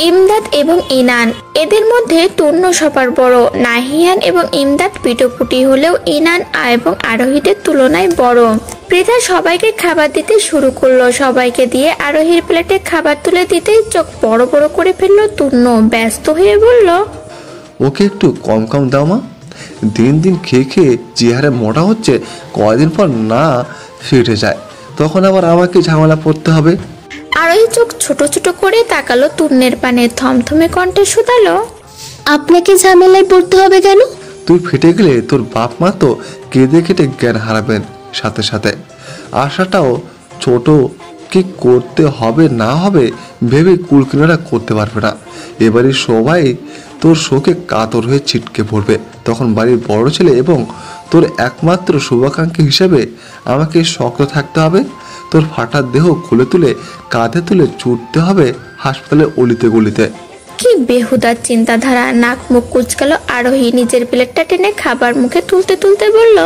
ইমদাদ এবং ইনান। এদের মধ্যে তুন্ন সবার বড়। নাহিয়ান এবং ইমদাদ পিটোপুটি হলেও ইনান এবং আরোহীদের তুলনায় বড়। পৃথা সবাইকে খাবার দিতে শুরু করলো। সবাইকে দিয়ে আরোহীর প্লেটে খাবার তুলে দিতেই চোখ বড় বড় করে ফেললো তুন্ন। ব্যস্ত হয়ে বলল, ওকে একটু কম কম দাও মা। দিন দিন খেয়ে খেয়ে যে হারে মোটা হচ্ছে, কয়দিন পর না ফিরে যায়, তখন আবার আমাকে ঝামেলা পড়তে হবে। আরোহী চোখ ছোট ছোট করে তাকালো তুন্নের পানে, থমথমে কণ্ঠে শুধালো, আপনাকে ঝামেলায় পড়তে হবে কেন? তুই ফেটে গেলে তোর বাপ মা তো কেঁদে কেটে জ্ঞান হারাবেন। সাথে সাথে আশাটাও ছোট, কি করতে হবে না হবে ভেবে কুলকিনারা করতে পারবে না। এবারে সবাই তোর শোকে কাতর হয়ে ছিটকে পড়বে। তখন বাড়ির বড় ছেলে এবং তোর একমাত্র শুভাকাঙ্ক্ষী হিসেবে আমাকে শক্ত থাকতে হবে। তোর ফাটা দেহ খুলে তুলে কাঁধে তুলে ছুটতে হবে হাসপাতালে অলিতে গলিতে। কি বেহুদার চিন্তাধারা। নাক মুখ কুচকালো আরোহী। নিজের প্লেটটা টেনে খাবার মুখে তুলতে তুলতে বলল,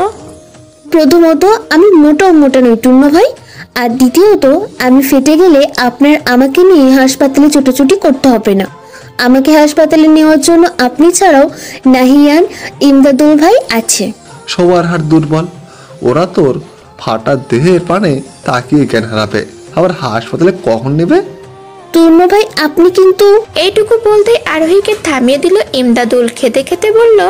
প্রথমত আমি মোটা নই টুন্না ভাই, আর দ্বিতীয়ত আমি ফেটে গেলে আপনার আমাকে নিয়ে হাসপাতালে ছোটাছুটি করতে হবে না। আমাকে হাসপাতালে নেওয়ার জন্য আপনি ছাড়াও নাহিয়ান, ইমদাদুল ভাই আছে। সবার হাত দুর্বল, ওরা তোর ফাটা দেহের পানে তাকিয়ে জ্ঞান হারাবে। আবার হাসপাতালে কখন নেবে? টুন্না ভাই আপনি কিন্তু। এইটুকু বলতে আরোহীকে থামিয়ে দিল ইমদাদুল। খেতে খেতে বলল,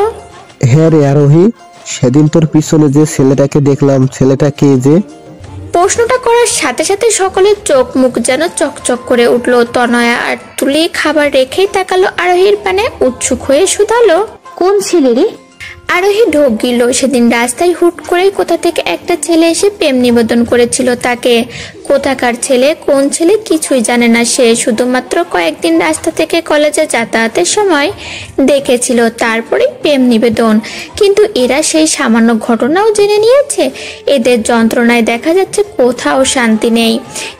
হ্যাঁ রে আরোহী, সেদিন তোর পিছনে যে ছেলেটাকে দেখলাম, ছেলেটা কে যে? প্রশ্নটা করার সাথে সাথে সকলের চোখ মুখ যেন চকচক করে উঠলো। তনয়া আর তুলি খাবার রেখেই তাকালো আরোহীর পানে, উৎসুক হয়ে শুধালো, কোন ছেলে রে? আরোহী ঢোক গিল। সেদিন রাস্তায় হুট করে কোথা থেকে একটা ছেলে এসে প্রেম নিবেদন করেছিল তাকে। কোথাকার ছেলে, কোন ছেলে কিছুই জানে না সে। শুধুমাত্র কয়েকদিন রাস্তা থেকে কলেজে যাতায়াতের সময় দেখেছিল, তারপরে প্রেম নিবেদন। কিন্তু এরা সেই সামান্য ঘটনাও জেনে নিয়েছে। এদের যন্ত্রণায় দেখা যাচ্ছে কোথাও শান্তি নেই।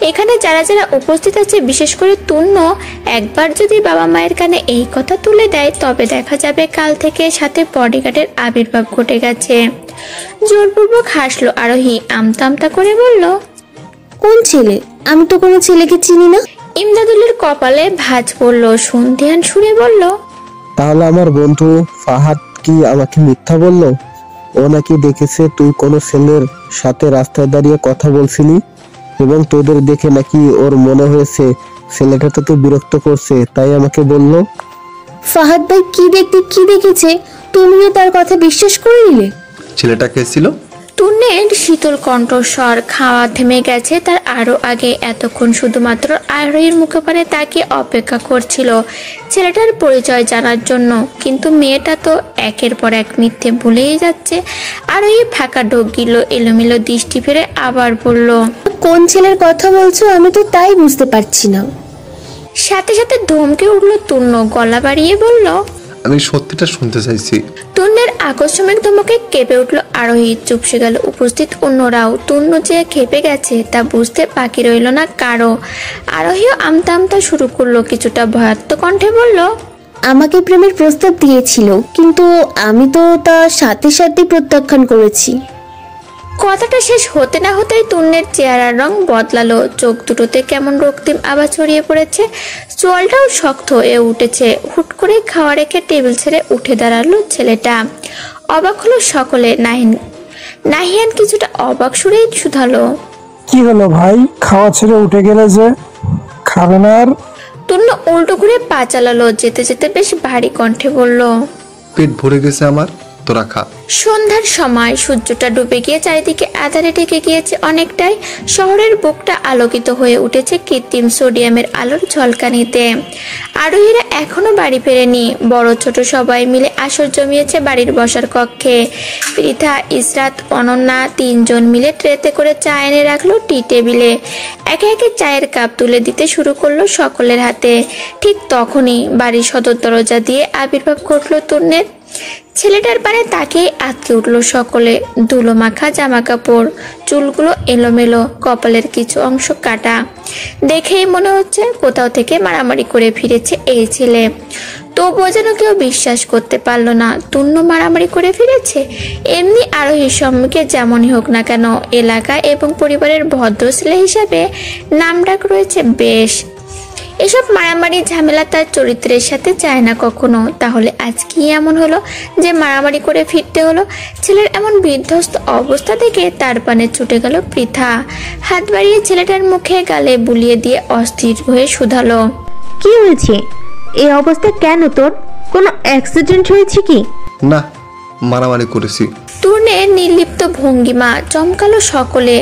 এখানে যারা যারা উপস্থিত আছে, বিশেষ করে তুন্ন, একবার যদি বাবা মায়ের কানে এই কথা তুলে দেয়, তবে দেখা যাবে কাল থেকে সাথে বডিগার্ডের আবির্ভাব ঘটে গেছে। জোরপূর্বক হাসলো আরোহী। আমতা আমতা করে বলল, কোন ছেলে? আমি তো কোনো ছেলেকে চিনি না। ইমদাদুলের কপালে ভাঁজ পড়ল। সন্ধিয়ান সুরে বলল, তাহলে আমার বন্ধু ফাহাদ কি আমাকে মিথ্যা বললো? ও নাকি দেখেছে তুই কোনো ছেলের সাথে রাস্তায় দাঁড়িয়ে কথা বলছিলি, এবং তোদের দেখে নাকি ওর মনে হয়েছে ছেলেটা তোকে বিরক্ত করছে, তাই আমাকে বললো। ফাহাদ ভাই কি দেখেছে তুমিও তার কথা বিশ্বাস করে নিলে? ছেলেটা কে ছিল? তুন্নের শীতল কণ্ঠস্বর। খাওয়া থেমে গেছে তার আরো আগে। এতক্ষণ শুধুমাত্র আরোহীর মুখপানে তাকিয়ে অপেক্ষা করছিল ছেলেটার পরিচয় জানার জন্য, কিন্তু মেয়েটা তো একের পর এক মিথ্যে ভুলেই যাচ্ছে। আরোহী ফাঁকা ঢোক গিল। এলোমেলো দৃষ্টি ফেরে আবার বলল, কোন ছেলের কথা বলছো আমি তো তাই বুঝতে পারছি না। সাথে সাথে ধমকে উঠলো তুন্ন। গলা বাড়িয়ে বলল, আমি সত্যিটা শুনতে চাইছি। তুন্নের আকস্মিক ধমকে কেঁপে উঠল আরোহী। চুপসে গেল উপস্থিত অন্যরাও। তুন্ন যে খেপে গেছে তা বুঝতে বাকি রইল না কারো। আরোহীও আমতা আমতা শুরু করলো। কিছুটা ভয়ার্থ কণ্ঠে বলল, আমাকে প্রেমের প্রস্তাব দিয়েছিল, কিন্তু আমি তো তার সাথে সাথে প্রত্যাখ্যান করেছি। কথাটা শেষ হতে না হতেই তুন্নের চেহারার রং বদলালো। চোখ দুটোতে কেমন রক্তিম আভা ছড়িয়ে পড়েছে। চোয়ালটাও শক্ত হয়ে উঠেছে। হুট করে খাওয়া রেখে টেবিল ছেড়ে উঠে দাঁড়ালো ছেলেটা। অবাক হলো সকলে। নাহিয়ান কিছুটা অবাক সুরেই শুধালো, কি হলো ভাই, খাওয়া ছেড়ে উঠে গেলে যে? খাবে না আর? তুন্ন উল্টো ঘুরে পা চালালো। যেতে যেতে বেশ ভারী কণ্ঠে বলল, পেট ভরে গেছে আমার, তোরা খা। সন্ধ্যার সময় সূর্যটা ডুবে গিয়ে চারিদিকে আঁধারে ঢেকে গিয়েছে অনেকটাই। শহরের বুকটা আলোকিত হয়ে উঠেছে কৃত্রিম সোডিয়ামের আলোর ঝলকানিতে। আরোহীরা এখনো বাড়ি ফেরেনি। বড় ছোট সবাই মিলে আসর জমিয়েছে বাড়ির বসার কক্ষে। পৃথা, ইসরাত, অনন্যা 3 জন মিলে ট্রেতে করে চা এনে রাখলো টি টেবিলে। একে একে চায়ের কাপ তুলে দিতে শুরু করলো সকলের হাতে। ঠিক তখনই বাড়ির সদর দরজা দিয়ে আবির্ভাব ঘটলো তুন্নের। ছেলেটার পানে তাকিয়ে আটকে উঠলো সকলে। ধুলো মাখা জামা কাপড়, চুলগুলো এলোমেলো, কপালের কিছু অংশ কাটা। দেখেই মনে হচ্ছে কোথাও থেকে মারামারি করে ফিরেছে এই ছেলে। তবুও যেন কেউ বিশ্বাস করতে পারল না তূর্ণ মারামারি করে ফিরেছে। এমনি আরোহীর সম্মুখে যেমনই হোক না কেন এলাকা এবং পরিবারের ভদ্র ছেলে হিসাবে নামডাক রয়েছে বেশ। এসব মারামারি ঝামেলা তার চরিত্রের সাথে যায় না কখনো। তাহলে আজ কি এমন হলো যে মারামারি করে ফিরতে হলো? ছেলের এমন বিধ্বস্ত অবস্থা দেখে তার পানে ছুটে গেল পৃথা। হাত বাড়িয়ে ছেলেটার মুখে গালে বুলিয়ে দিয়ে অস্থির হয়ে শুধালো, কি হয়েছে? এই অবস্থা কেন তোর? কোনো অ্যাক্সিডেন্ট হয়েছে কি? না, মারামারি করেছি। তূর্ণের নির্লিপ্ত ভঙ্গিমা চমকালো সকলে।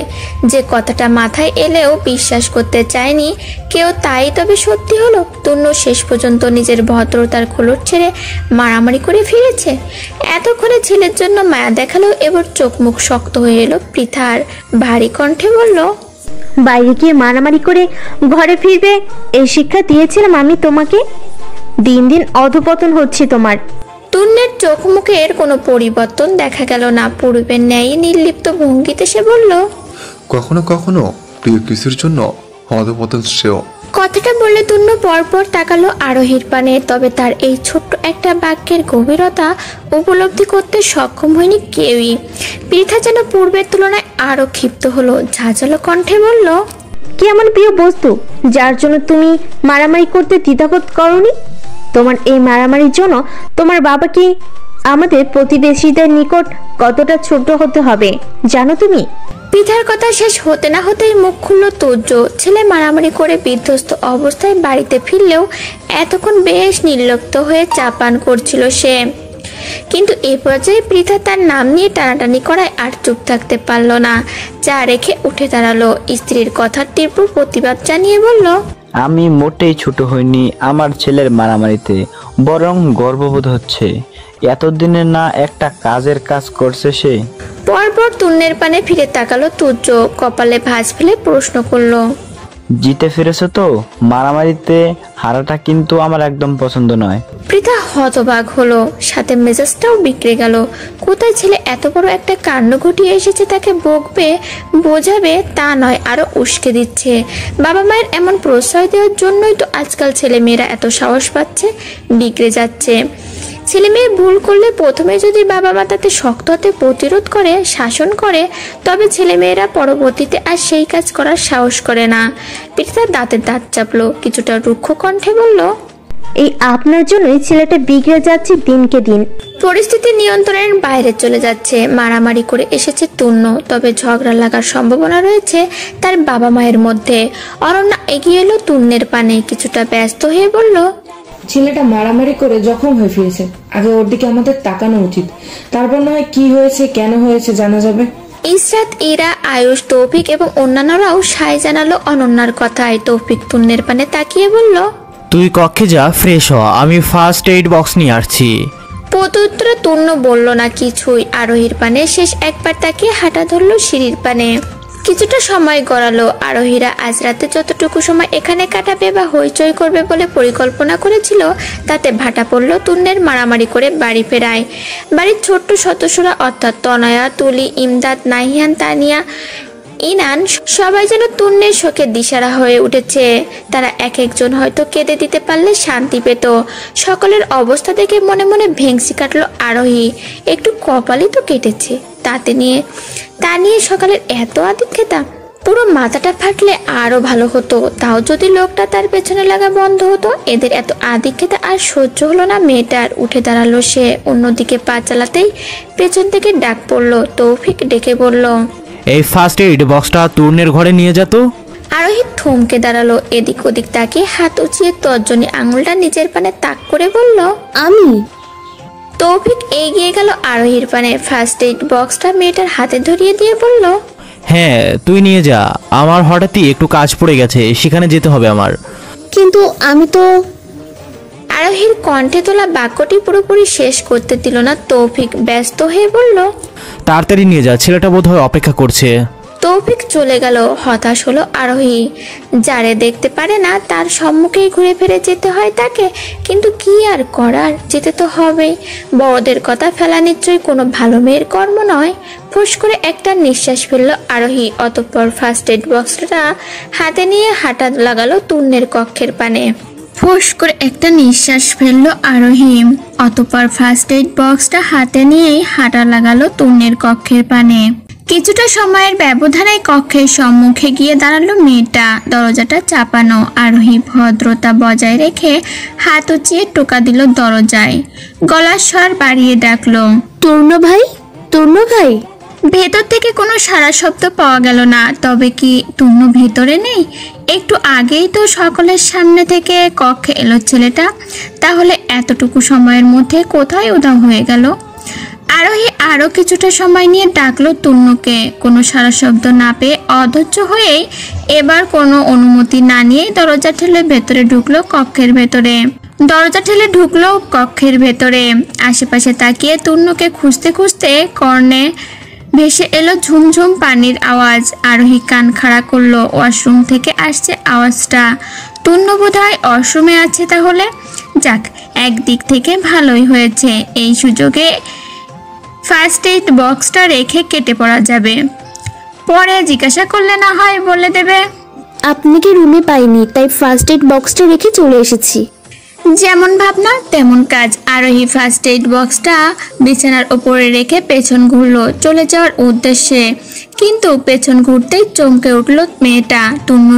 যে কথাটা মাথায় এলেও বিশ্বাস করতে চায়নি কেউ, তাই তবে সত্যি হলো। তূর্ণ শেষ পর্যন্ত নিজের ভদ্রতার খোলট ছেড়ে মারামারি করে ফিরেছে। এতক্ষণে ছেলের জন্য মায়া দেখালো, এবার চোখ মুখ শক্ত হয়ে এলো পৃথার। ভারী কণ্ঠে বলল, বাইরে গিয়ে মারামারি করে ঘরে ফিরবে এই শিক্ষা দিয়েছিলাম আমি তোমাকে। দিন দিন অধপতন হচ্ছে তোমার। তূর্ণের চোখ মুখের কোনো পরিবর্তন দেখা গেল না। পূর্বের ন্যায় নির্লিপ্ত ভঙ্গিতে সে বলল, কখনো কখনো প্রিয় কিছুর জন্য অধপতন শ্রেয়। কথাটা বললে তূর্ণ পরপর তাকালো আরোহীর পানে। তবে তার এই ছোট্ট একটা বাক্যের গভীরতা উপলব্ধি করতে সক্ষম হয়নি কেউই। পৃথা যেন পূর্বের তুলনায় আরো ক্ষিপ্ত হলো। ঝাঁঝালো কণ্ঠে বলল, কি এমন প্রিয় বস্তু যার জন্য তুমি মারামারি করতে দ্বিধাবোধ করনি? তোমার এই মারামারির জন্য তোমার বাবাকে আমাদের প্রতিবেশীদের নিকট কতটা ছোট হতে হবে জানো তুমি? পৃথার কথা শেষ হতে না হতেই মুখ খুলল তুর্য। ছেলে মারামারি করে বিধ্বস্ত অবস্থায় বাড়িতে ফিরলেও এতক্ষণ বেশ নির্লিপ্ত হয়ে চা পান করছিল সে। কিন্তু এ পর্যায়ে পৃথা তার নাম নিয়ে টানাটানি করায় আর চুপ থাকতে পারল না। চা রেখে উঠে দাঁড়ালো। স্ত্রীর কথার তীব্র প্রতিবাদ জানিয়ে বলল, আমি মোটেই ছোট হইনি আমার ছেলের মারামারিতে, বরং গর্ববোধ হচ্ছে। এতদিনে না একটা কাজের কাজ করছে সে। পরপর তূর্ণের পানে ফিরে তাকালো তুর্য। কপালে ভাঁজ ফেলে প্রশ্ন করলো, জিতে ফিরেছো তো? মারামারিতে হারাটা কিন্তু আমার একদম পছন্দ নয়। পৃথা হতবাক হলো, সাথে মেজাজটাও বিগড়ে গেল। কোথায় ছেলে এত বড় একটা কাণ্ড ঘটিয়ে এসেছে, তাকে বকবে বোঝাবে তা নয়, আরো উস্কে দিচ্ছে। বাবা মায়ের এমন প্রশ্রয় দেওয়ার জন্যই তো আজকাল ছেলে মেয়েরা এত সাহস পাচ্ছে, বিগড়ে যাচ্ছে। ছেলে মেয়ে ভুল করলে প্রথমে যদি বাবা মা তাতে শক্ত হাতে প্রতিরোধ করে, শাসন করে, তবে ছেলে মেয়েরা পরবর্তীতে আর সেই কাজ করার সাহস করে না। পৃথা দাঁতের দাঁত চাপলো, কিছুটা রুক্ষ কণ্ঠে বলল, এই আপনার জন্যই ছেলেটা বিগড়ে যাচ্ছে দিনকে দিন। পরিস্থিতি নিয়ন্ত্রণের বাইরে চলে যাচ্ছে। মারামারি করে এসেছে তূর্ণ, তবে ঝগড়া লাগার সম্ভাবনা রয়েছে তার বাবা মায়ের মধ্যে। অনন্যা এগিয়ে এলো তূর্ণের পানে, কিছুটা ব্যস্ত হয়ে বলল, ছেলেটা মারামারি করে জখম হয়ে ফিরেছে। আগে ওর দিকে আমাদের তাকানো উচিত, তারপর না হয় কি হয়েছে কেন হয়েছে জানা যাবে। ইসরাত, ইরা, আয়ুষ, তৌফিক এবং অন্যান্যরাও সায় জানালো অনন্যার কথায়। তৌফিক তূর্ণের পানে তাকিয়ে বলল, তুই কক্ষে যা, ফ্রেশ হ, আমি ফার্স্ট এইড বক্স নিয়ে আসছি। প্রত্যুত্তরে তূর্ণ বলল না কিছুই। আরোহীর পানে শেষ একবার তাকিয়ে হাঁটা ধরলো সিঁড়ির পানে। কিছুটা সময় গড়ালো। আরোহীরা আজ রাতে যতটুকু সময় এখানে কাটাবে বা হইচই করবে বলে পরিকল্পনা করেছিল, তাতে ভাটা পড়ল তূর্ণের মারামারি করে বাড়ি ফেরায়। বাড়ির ছোট্ট সদস্যরা অর্থাৎ তনয়া, তুলি, ইমদাদ, নাহিয়ান, তানিয়া, ইনান সবাই যেন তূর্ণের শোকে দিশারা হয়ে উঠেছে। তারা এক একজন হয়তো কেঁদে দিতে পারলে শান্তি পেত। সকলের অবস্থা দেখে মনে মনে ভেংসি কাটলো আরোহী। একটু কপালই তো কেটেছে, তা নিয়ে সকালের এত আদিক্ষেতা। পুরো মাথাটা ফাটলে আরো ভালো হতো। তাও যদি লোকটা তার পেছনে লাগা বন্ধ হতো। এদের এত আদিক্ষেতা আর সহ্য হলো না মেয়েটার। উঠে দাঁড়ালো সে। অন্যদিকে পা চালাতেই পেছন থেকে ডাক পড়লো। তৌফিক ডেকে বলল, এই ফার্স্ট এইড বক্সটা তূর্ণের ঘরে নিয়ে যেত। আরোহী থমকে দাঁড়ালো। এদিক ওদিক তাকিয়ে হাত উঁচিয়ে তর্জনী আঙুলটা নিজের পানে তাক করে বলল, আমি। তৌফিক এগিয়ে গেল আরোহীর পানে। ফার্স্ট এইড বক্সটা মেয়েটার হাতে ধরিয়ে দিয়ে বলল, হ্যাঁ তুই নিয়ে যা, আমার হঠাৎই একটু কাজ পড়ে গেছে, সেখানে যেতে হবে আমার। কিন্তু আমি তো। আরোহীর কণ্ঠে তোলা বাক্যটি পুরোপুরি শেষ করতে দিল না তৌফিক। ব্যস্ত হয়ে বলল, তাড়াতাড়ি নিয়ে যা, ছেলেটা বোধহয় অপেক্ষা করছে। তৌফিক চলে গেল। হতাশ হলো আরোহী। যারে দেখতে পারে না তার সম্মুখেই ঘুরে ফিরে যেতে হয় তাকে। কিন্তু কি আর করার, যেতে তো হবেই। বড়দের কথা ফেলা নিশ্চয়ই কোনো ভালো মেয়ের কর্ম নয়। ফুস করে একটা নিঃশ্বাস ফেললো আরোহী। অতঃপর ফার্স্ট এড বক্সটা হাতে নিয়ে হাঁটা লাগালো তূর্ণের কক্ষের পানে। ফোঁস করে একটা নিঃশ্বাস ফেললো আরোহী। অতঃপর ফার্স্ট এইড বক্সটা হাতে নিয়েই হাঁটা লাগালো তন্নির কক্ষের পানে। কিছুটা সময়ের ব্যবধানে কক্ষের সম্মুখে গিয়ে দাঁড়ালো মেয়েটা। দরজাটা চাপানো। আরোহী ভদ্রতা বজায় রেখে হাত উঁচিয়ে টোকা দিল দরজায়। গলার স্বর বাড়িয়ে ডাকলো, তরুণ ভাই, তরুণ ভাই। ভেতর থেকে কোনো সাড়া শব্দ পাওয়া গেল না। তবে কি তন্নু ভেতরে নেই? একটু আগেই তো সকলের সামনে থেকে কক্ষে এলো ছেলেটা, তাহলে এতটুকু সময়ের মধ্যে কোথায় উধাও হয়ে গেল? আরোহী আরো কিছুটা সময় নিয়ে ডাকলো তন্নুকে। কোনো সাড়া শব্দ না পেয়ে অধৈর্য হয়েই এবার কোনো অনুমতি না নিয়ে দরজা ঠেলে ভেতরে ঢুকলো কক্ষের ভেতরে। আশেপাশে তাকিয়ে তন্নুকে খুঁজতে খুঁজতে কর্ণে ভেসে এলো ঝুমঝুম পানির আওয়াজ। আরোহী কান খাড়া করলো। ওয়াশরুম থেকে আসছে আওয়াজটা। তন্নু বোধহয় ওয়াশরুমে আছে তাহলে। যাক, একদিক থেকে ভালোই হয়েছে। এই সুযোগে ফার্স্ট এইড বক্সটা রেখে কেটে পড়া যাবে। পরে জিজ্ঞাসা করলে না হয় বলে দেবে। আপনাকে রুমে পাইনি, তাই ফার্স্ট এইড বক্সটা রেখে চলে এসেছি। যেমন ভাবনা তেমন কাজ। আরোহী ফার্স্ট এইড বক্সটা বিছানার ওপরে রেখে পেছন ঘুরলো চলে যাওয়ার উদ্দেশ্যে। কিন্তু পেছন ঘুরতেই চমকে উঠল মেয়েটা। টুন্নু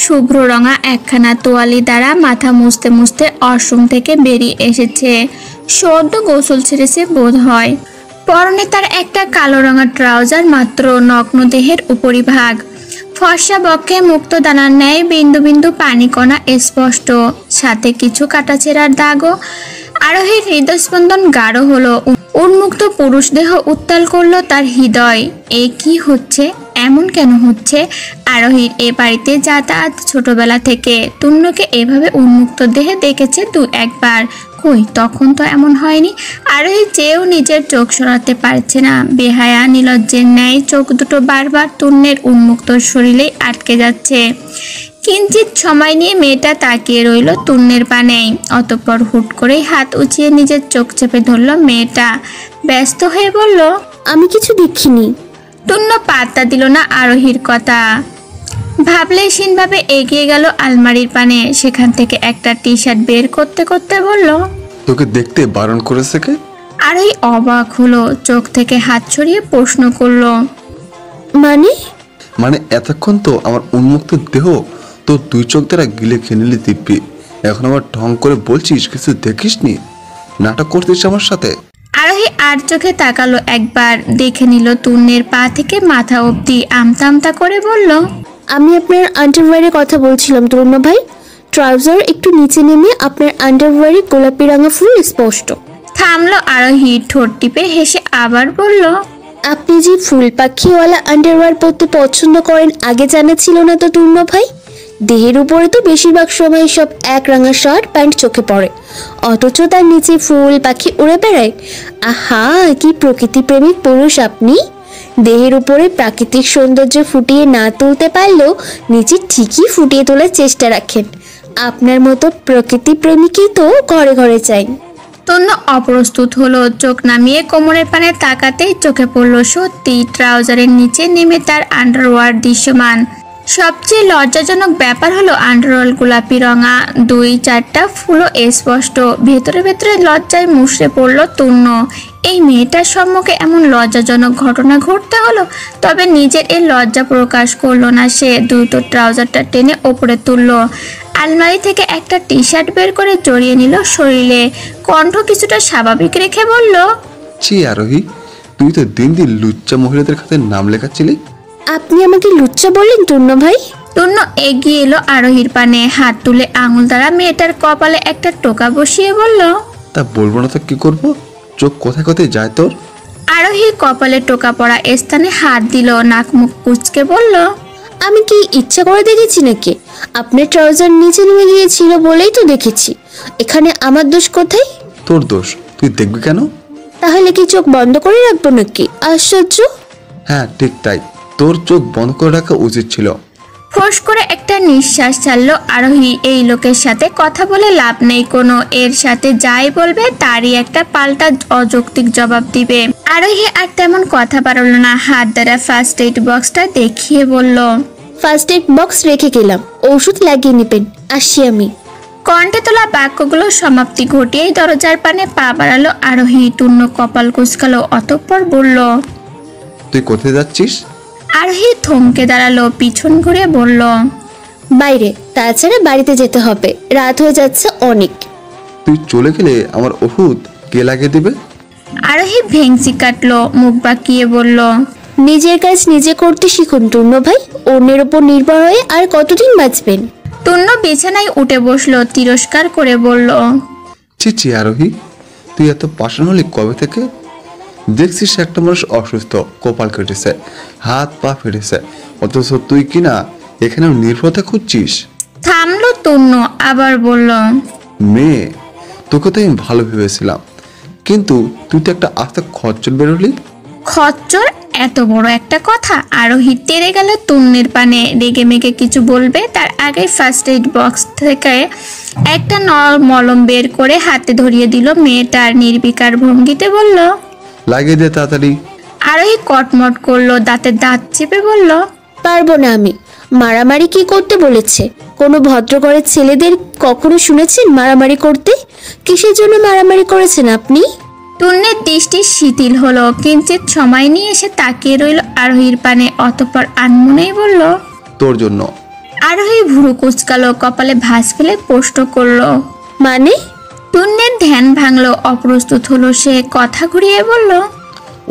শুভ্র রঙা একখানা তোয়ালি দ্বারা মাথা মুছতে মুছতে ওয়াশরুম থেকে বেরিয়ে এসেছে। সদ্য গোসল ছেড়েছে বোধ হয়। পরনে তার একটা কালো রঙা ট্রাউজার, মাত্র নগ্ন দেহের উপরিভাগ। ফর্সা বক্ষে মুক্ত দানার ন্যায় বিন্দু বিন্দু পানি কণা স্পষ্ট, সাথে কিছু কাটাছেঁড়ার দাগও। আরোহীর হৃদস্পন্দন গাঢ় হলো। উন্মুক্ত পুরুষ দেহ উত্তাল করলো তার হৃদয়। এ কি হচ্ছে? এমন কেন হচ্ছে? আরোহীর এ বাড়িতে যাতায়াত ছোটবেলা থেকে। তন্নুকে এভাবে উন্মুক্ত দেহে দেখেছে দু একবার। কই, তখন তো এমন হয়নি। আরোহী চেয়েও নিজের চোখ সরাতে পারছে না। বেহায়া নিলজ্জের ন্যায় চোখ দুটো বারবার তন্নের উন্মুক্ত শরীরেই আটকে যাচ্ছে। কিঞ্চিত সময় নিয়ে মেয়েটা তাকিয়ে রইল তন্নের পানে। অতঃপর হুট করেই হাত উঁচিয়ে নিজের চোখ চেপে ধরল মেয়েটা। ব্যস্ত হয়ে বলল, আমি কিছু দেখিনি। তন্নু পাত্তা দিল না আরোহীর কথা। ভাবলেশীনভাবে এগিয়ে গেল আলমারির পানে। সেখান থেকে একটা টি শার্ট বের করতে করতে বলল, তোকে দেখতে বারণ করেছে কে? আরোহী অবাক হলো। চোখ থেকে হাত ছড়িয়ে প্রশ্ন করলো, মানে এতক্ষণ তো আমার উন্মুক্ত দেহ তো দুই চোখ দ্বারা গিলে খেয়ে নিলি দিব্যি, এখন আবার ঢং করে বলছিস কিছু দেখিসনি? নাটক করছিস আমার সাথে? আরোহী আর চোখে তাকালো একবার। দেখে নিল তন্নের পা থেকে মাথা অবধি। আমতা আমতা করে বলল, আমি আপনার আন্ডারওয়্যারের কথা বলছিলাম তরুণ ভাই। ট্রাউজার একটু নিচে নেমে আপনার আন্ডারওয়্যারে গোলাপি রঙা ফুল স্পষ্ট। থামলো আরোহী। ঠোঁট টিপে হেসে আবার বলল, আপনি যে ফুল পাখিওয়ালা আন্ডারওয়্যার পরতে পছন্দ করেন আগে জানা ছিল না তো তরুণ ভাই। দেহের উপরে তো বেশিরভাগ সময় সব এক রঙা শার্ট প্যান্ট চোখে পড়ে, অথচ তার নিচে ফুল পাখি উড়ে বেড়ায়। আহা, কি প্রকৃতি প্রেমিক পুরুষ আপনি। দেহের উপরে প্রাকৃতিক সৌন্দর্য ফুটিয়ে না তুলতে পারলেও নিচে ঠিকই ফুটিয়ে তোলার চেষ্টা রাখেন। আপনার মতো প্রকৃতি প্রেমিকই তো ঘরে ঘরে চাই। তন্নু অপ্রস্তুত হলো। চোখ নামিয়ে কোমরের পানে তাকাতেই চোখে পড়ল সত্যি ট্রাউজারের নিচে নেমে তার আন্ডারওয়্যার দৃশ্যমান। সবচেয়ে লজ্জাজনক ব্যাপার হলো আন্ডারওয়্যার গোলাপি রঙা, 2-4টা ফুলও স্পষ্ট। ভেতরে ভেতরে লজ্জায় মুষড়ে পড়ল তন্নু। এই মেয়েটার সম্মুখে এমন লজ্জাজনক ঘটনা ঘটতে হলো। তবে নিজের এই লজ্জা প্রকাশ করলো না সে। দ্রুত ট্রাউজারটা টেনে ওপরে তুলল। আলমারি থেকে একটা টি শার্ট বের করে জড়িয়ে নিল শরীরে। কণ্ঠ কিছুটা স্বাভাবিক রেখে বলল, ছি আরোহী, তুই তো দিন দিন লুচ্চা মহিলাদের খাতে নাম লেখাচ্ছিলি। আপনি আমাকে লুচ্চা বললেন তরুণ ভাই? তন্নু এগিয়ে এলো আরোহীর পানে। হাত তুলে আঙুল দ্বারা মেয়েটার কপালে একটা টোকা বসিয়ে বলল, তা বলবো না তো কি করবো? চোখ কোথায় কোথায় যায় তোর? আরোহী কপালে টোকা পড়া স্থানে হাত দিল। নাক মুখ কুচকে বলল, আমি কি ইচ্ছা করে দেখেছি নাকি? আপনার ট্রাউজার নিচে নেমে গিয়েছিল বলেই তো দেখেছি। এখানে আমার দোষ কোথায়? তোর দোষ, তুই দেখবি কেন? তাহলে কি চোখ বন্ধ করে রাখবো নাকি? আশ্চর্য। হ্যাঁ ঠিক তাই, তোর চোখ বন্ধ করে রাখা উচিত ছিল। ফোঁস করে একটা নিঃশ্বাস ছাড়লো আরোহী। এই লোকের সাথে কথা বলে লাভ নেই কোনো। এর সাথে যাই বলবে তারই একটা পাল্টা অযৌক্তিক জবাব দিবে। আরোহী আর তেমন কথা পারল না। হাত দ্বারা ফার্স্ট এইড বক্সটা দেখিয়ে বলল, ফার্স্ট এইড বক্স রেখে গেলাম, ঔষধ লাগিয়ে নেবেন, আসি আমি। কণ্ঠে তোলা বাক্যগুলো সমাপ্তি ঘটিয়েই দরজার পানে পা বাড়ালো আরোহী। তূর্ণ কপাল কুঁচকালো, অতঃপর বলল, তুই কোথায় যাচ্ছিস? আরোহী থমকে দাঁড়ালো, পিছন ঘুরে বলল, বাইরে, তাছাড়া বাড়িতে যেতে হবে, রাত হয়ে যাচ্ছে অনেক। তুই চলে গেলে আমার ওষুধ কে লাগিয়ে দেবে? আরোহী ভেংচি কাটলো, মুখ বাঁকিয়ে বলল, নিজের কাজ নিজে করতে শিখুন টুন্য ভাই, অন্যের ওপর নির্ভর হয়ে আর কতদিন বাঁচবেন? তূর্ণ বিছানায় উঠে বসলো, তিরস্কার করে বলল, ছি আরোহী, তুই এত পাষাণ হলি কবে থেকে? দেখছিস একটা মানুষ অসুস্থ, কপাল কেটেছে, হাত পা ফেটেছে, অথচ তুই কিনা এখানেও নির্ভরতা খুঁজছিস। থামলো তূর্ণ, আবার বলল, মেয়ে, তোকে তো আমি ভালো ভেবেছিলাম, কিন্তু তুই তো একটা আস্তে খচ্চর বেরোলি। খচ্চর? এত বড় একটা কথা! আরোহী তেড়ে গেল তূর্ণের পানে। রেগে মেগে কিছু বলবে তার আগে ফার্স্ট এইড বক্স থেকে একটা মলম বের করে হাতে ধরিয়ে দিল মেয়েটার। নির্বিকার ভঙ্গিতে বলল, লাগিয়ে দে তাড়াতাড়ি। আরোহী কটমট করলো, দাঁতে দাঁত চেপে বলল, পারবো না আমি। মারামারি কি করতে বলেছে? কোনো ভদ্রঘরের ছেলেদের কখনো শুনেছেন মারামারি করতে? কিসের জন্য মারামারি করেছেন আপনি? তূর্ণের দৃষ্টি শিথিল হলো, কিঞ্চিত সময় নিয়ে এসে তাকিয়ে রইল আরোহীর পানে, অতঃপর আনমনেই বলল, তোর জন্য। আরোহী ভুরু কুচকালো, কপালে ভাঁজ ফেলে প্রশ্ন করলো, মানে? তূর্ণের ধ্যান ভাঙলো, অপ্রস্তুত হলো সে। কথা ঘুরিয়ে বলল,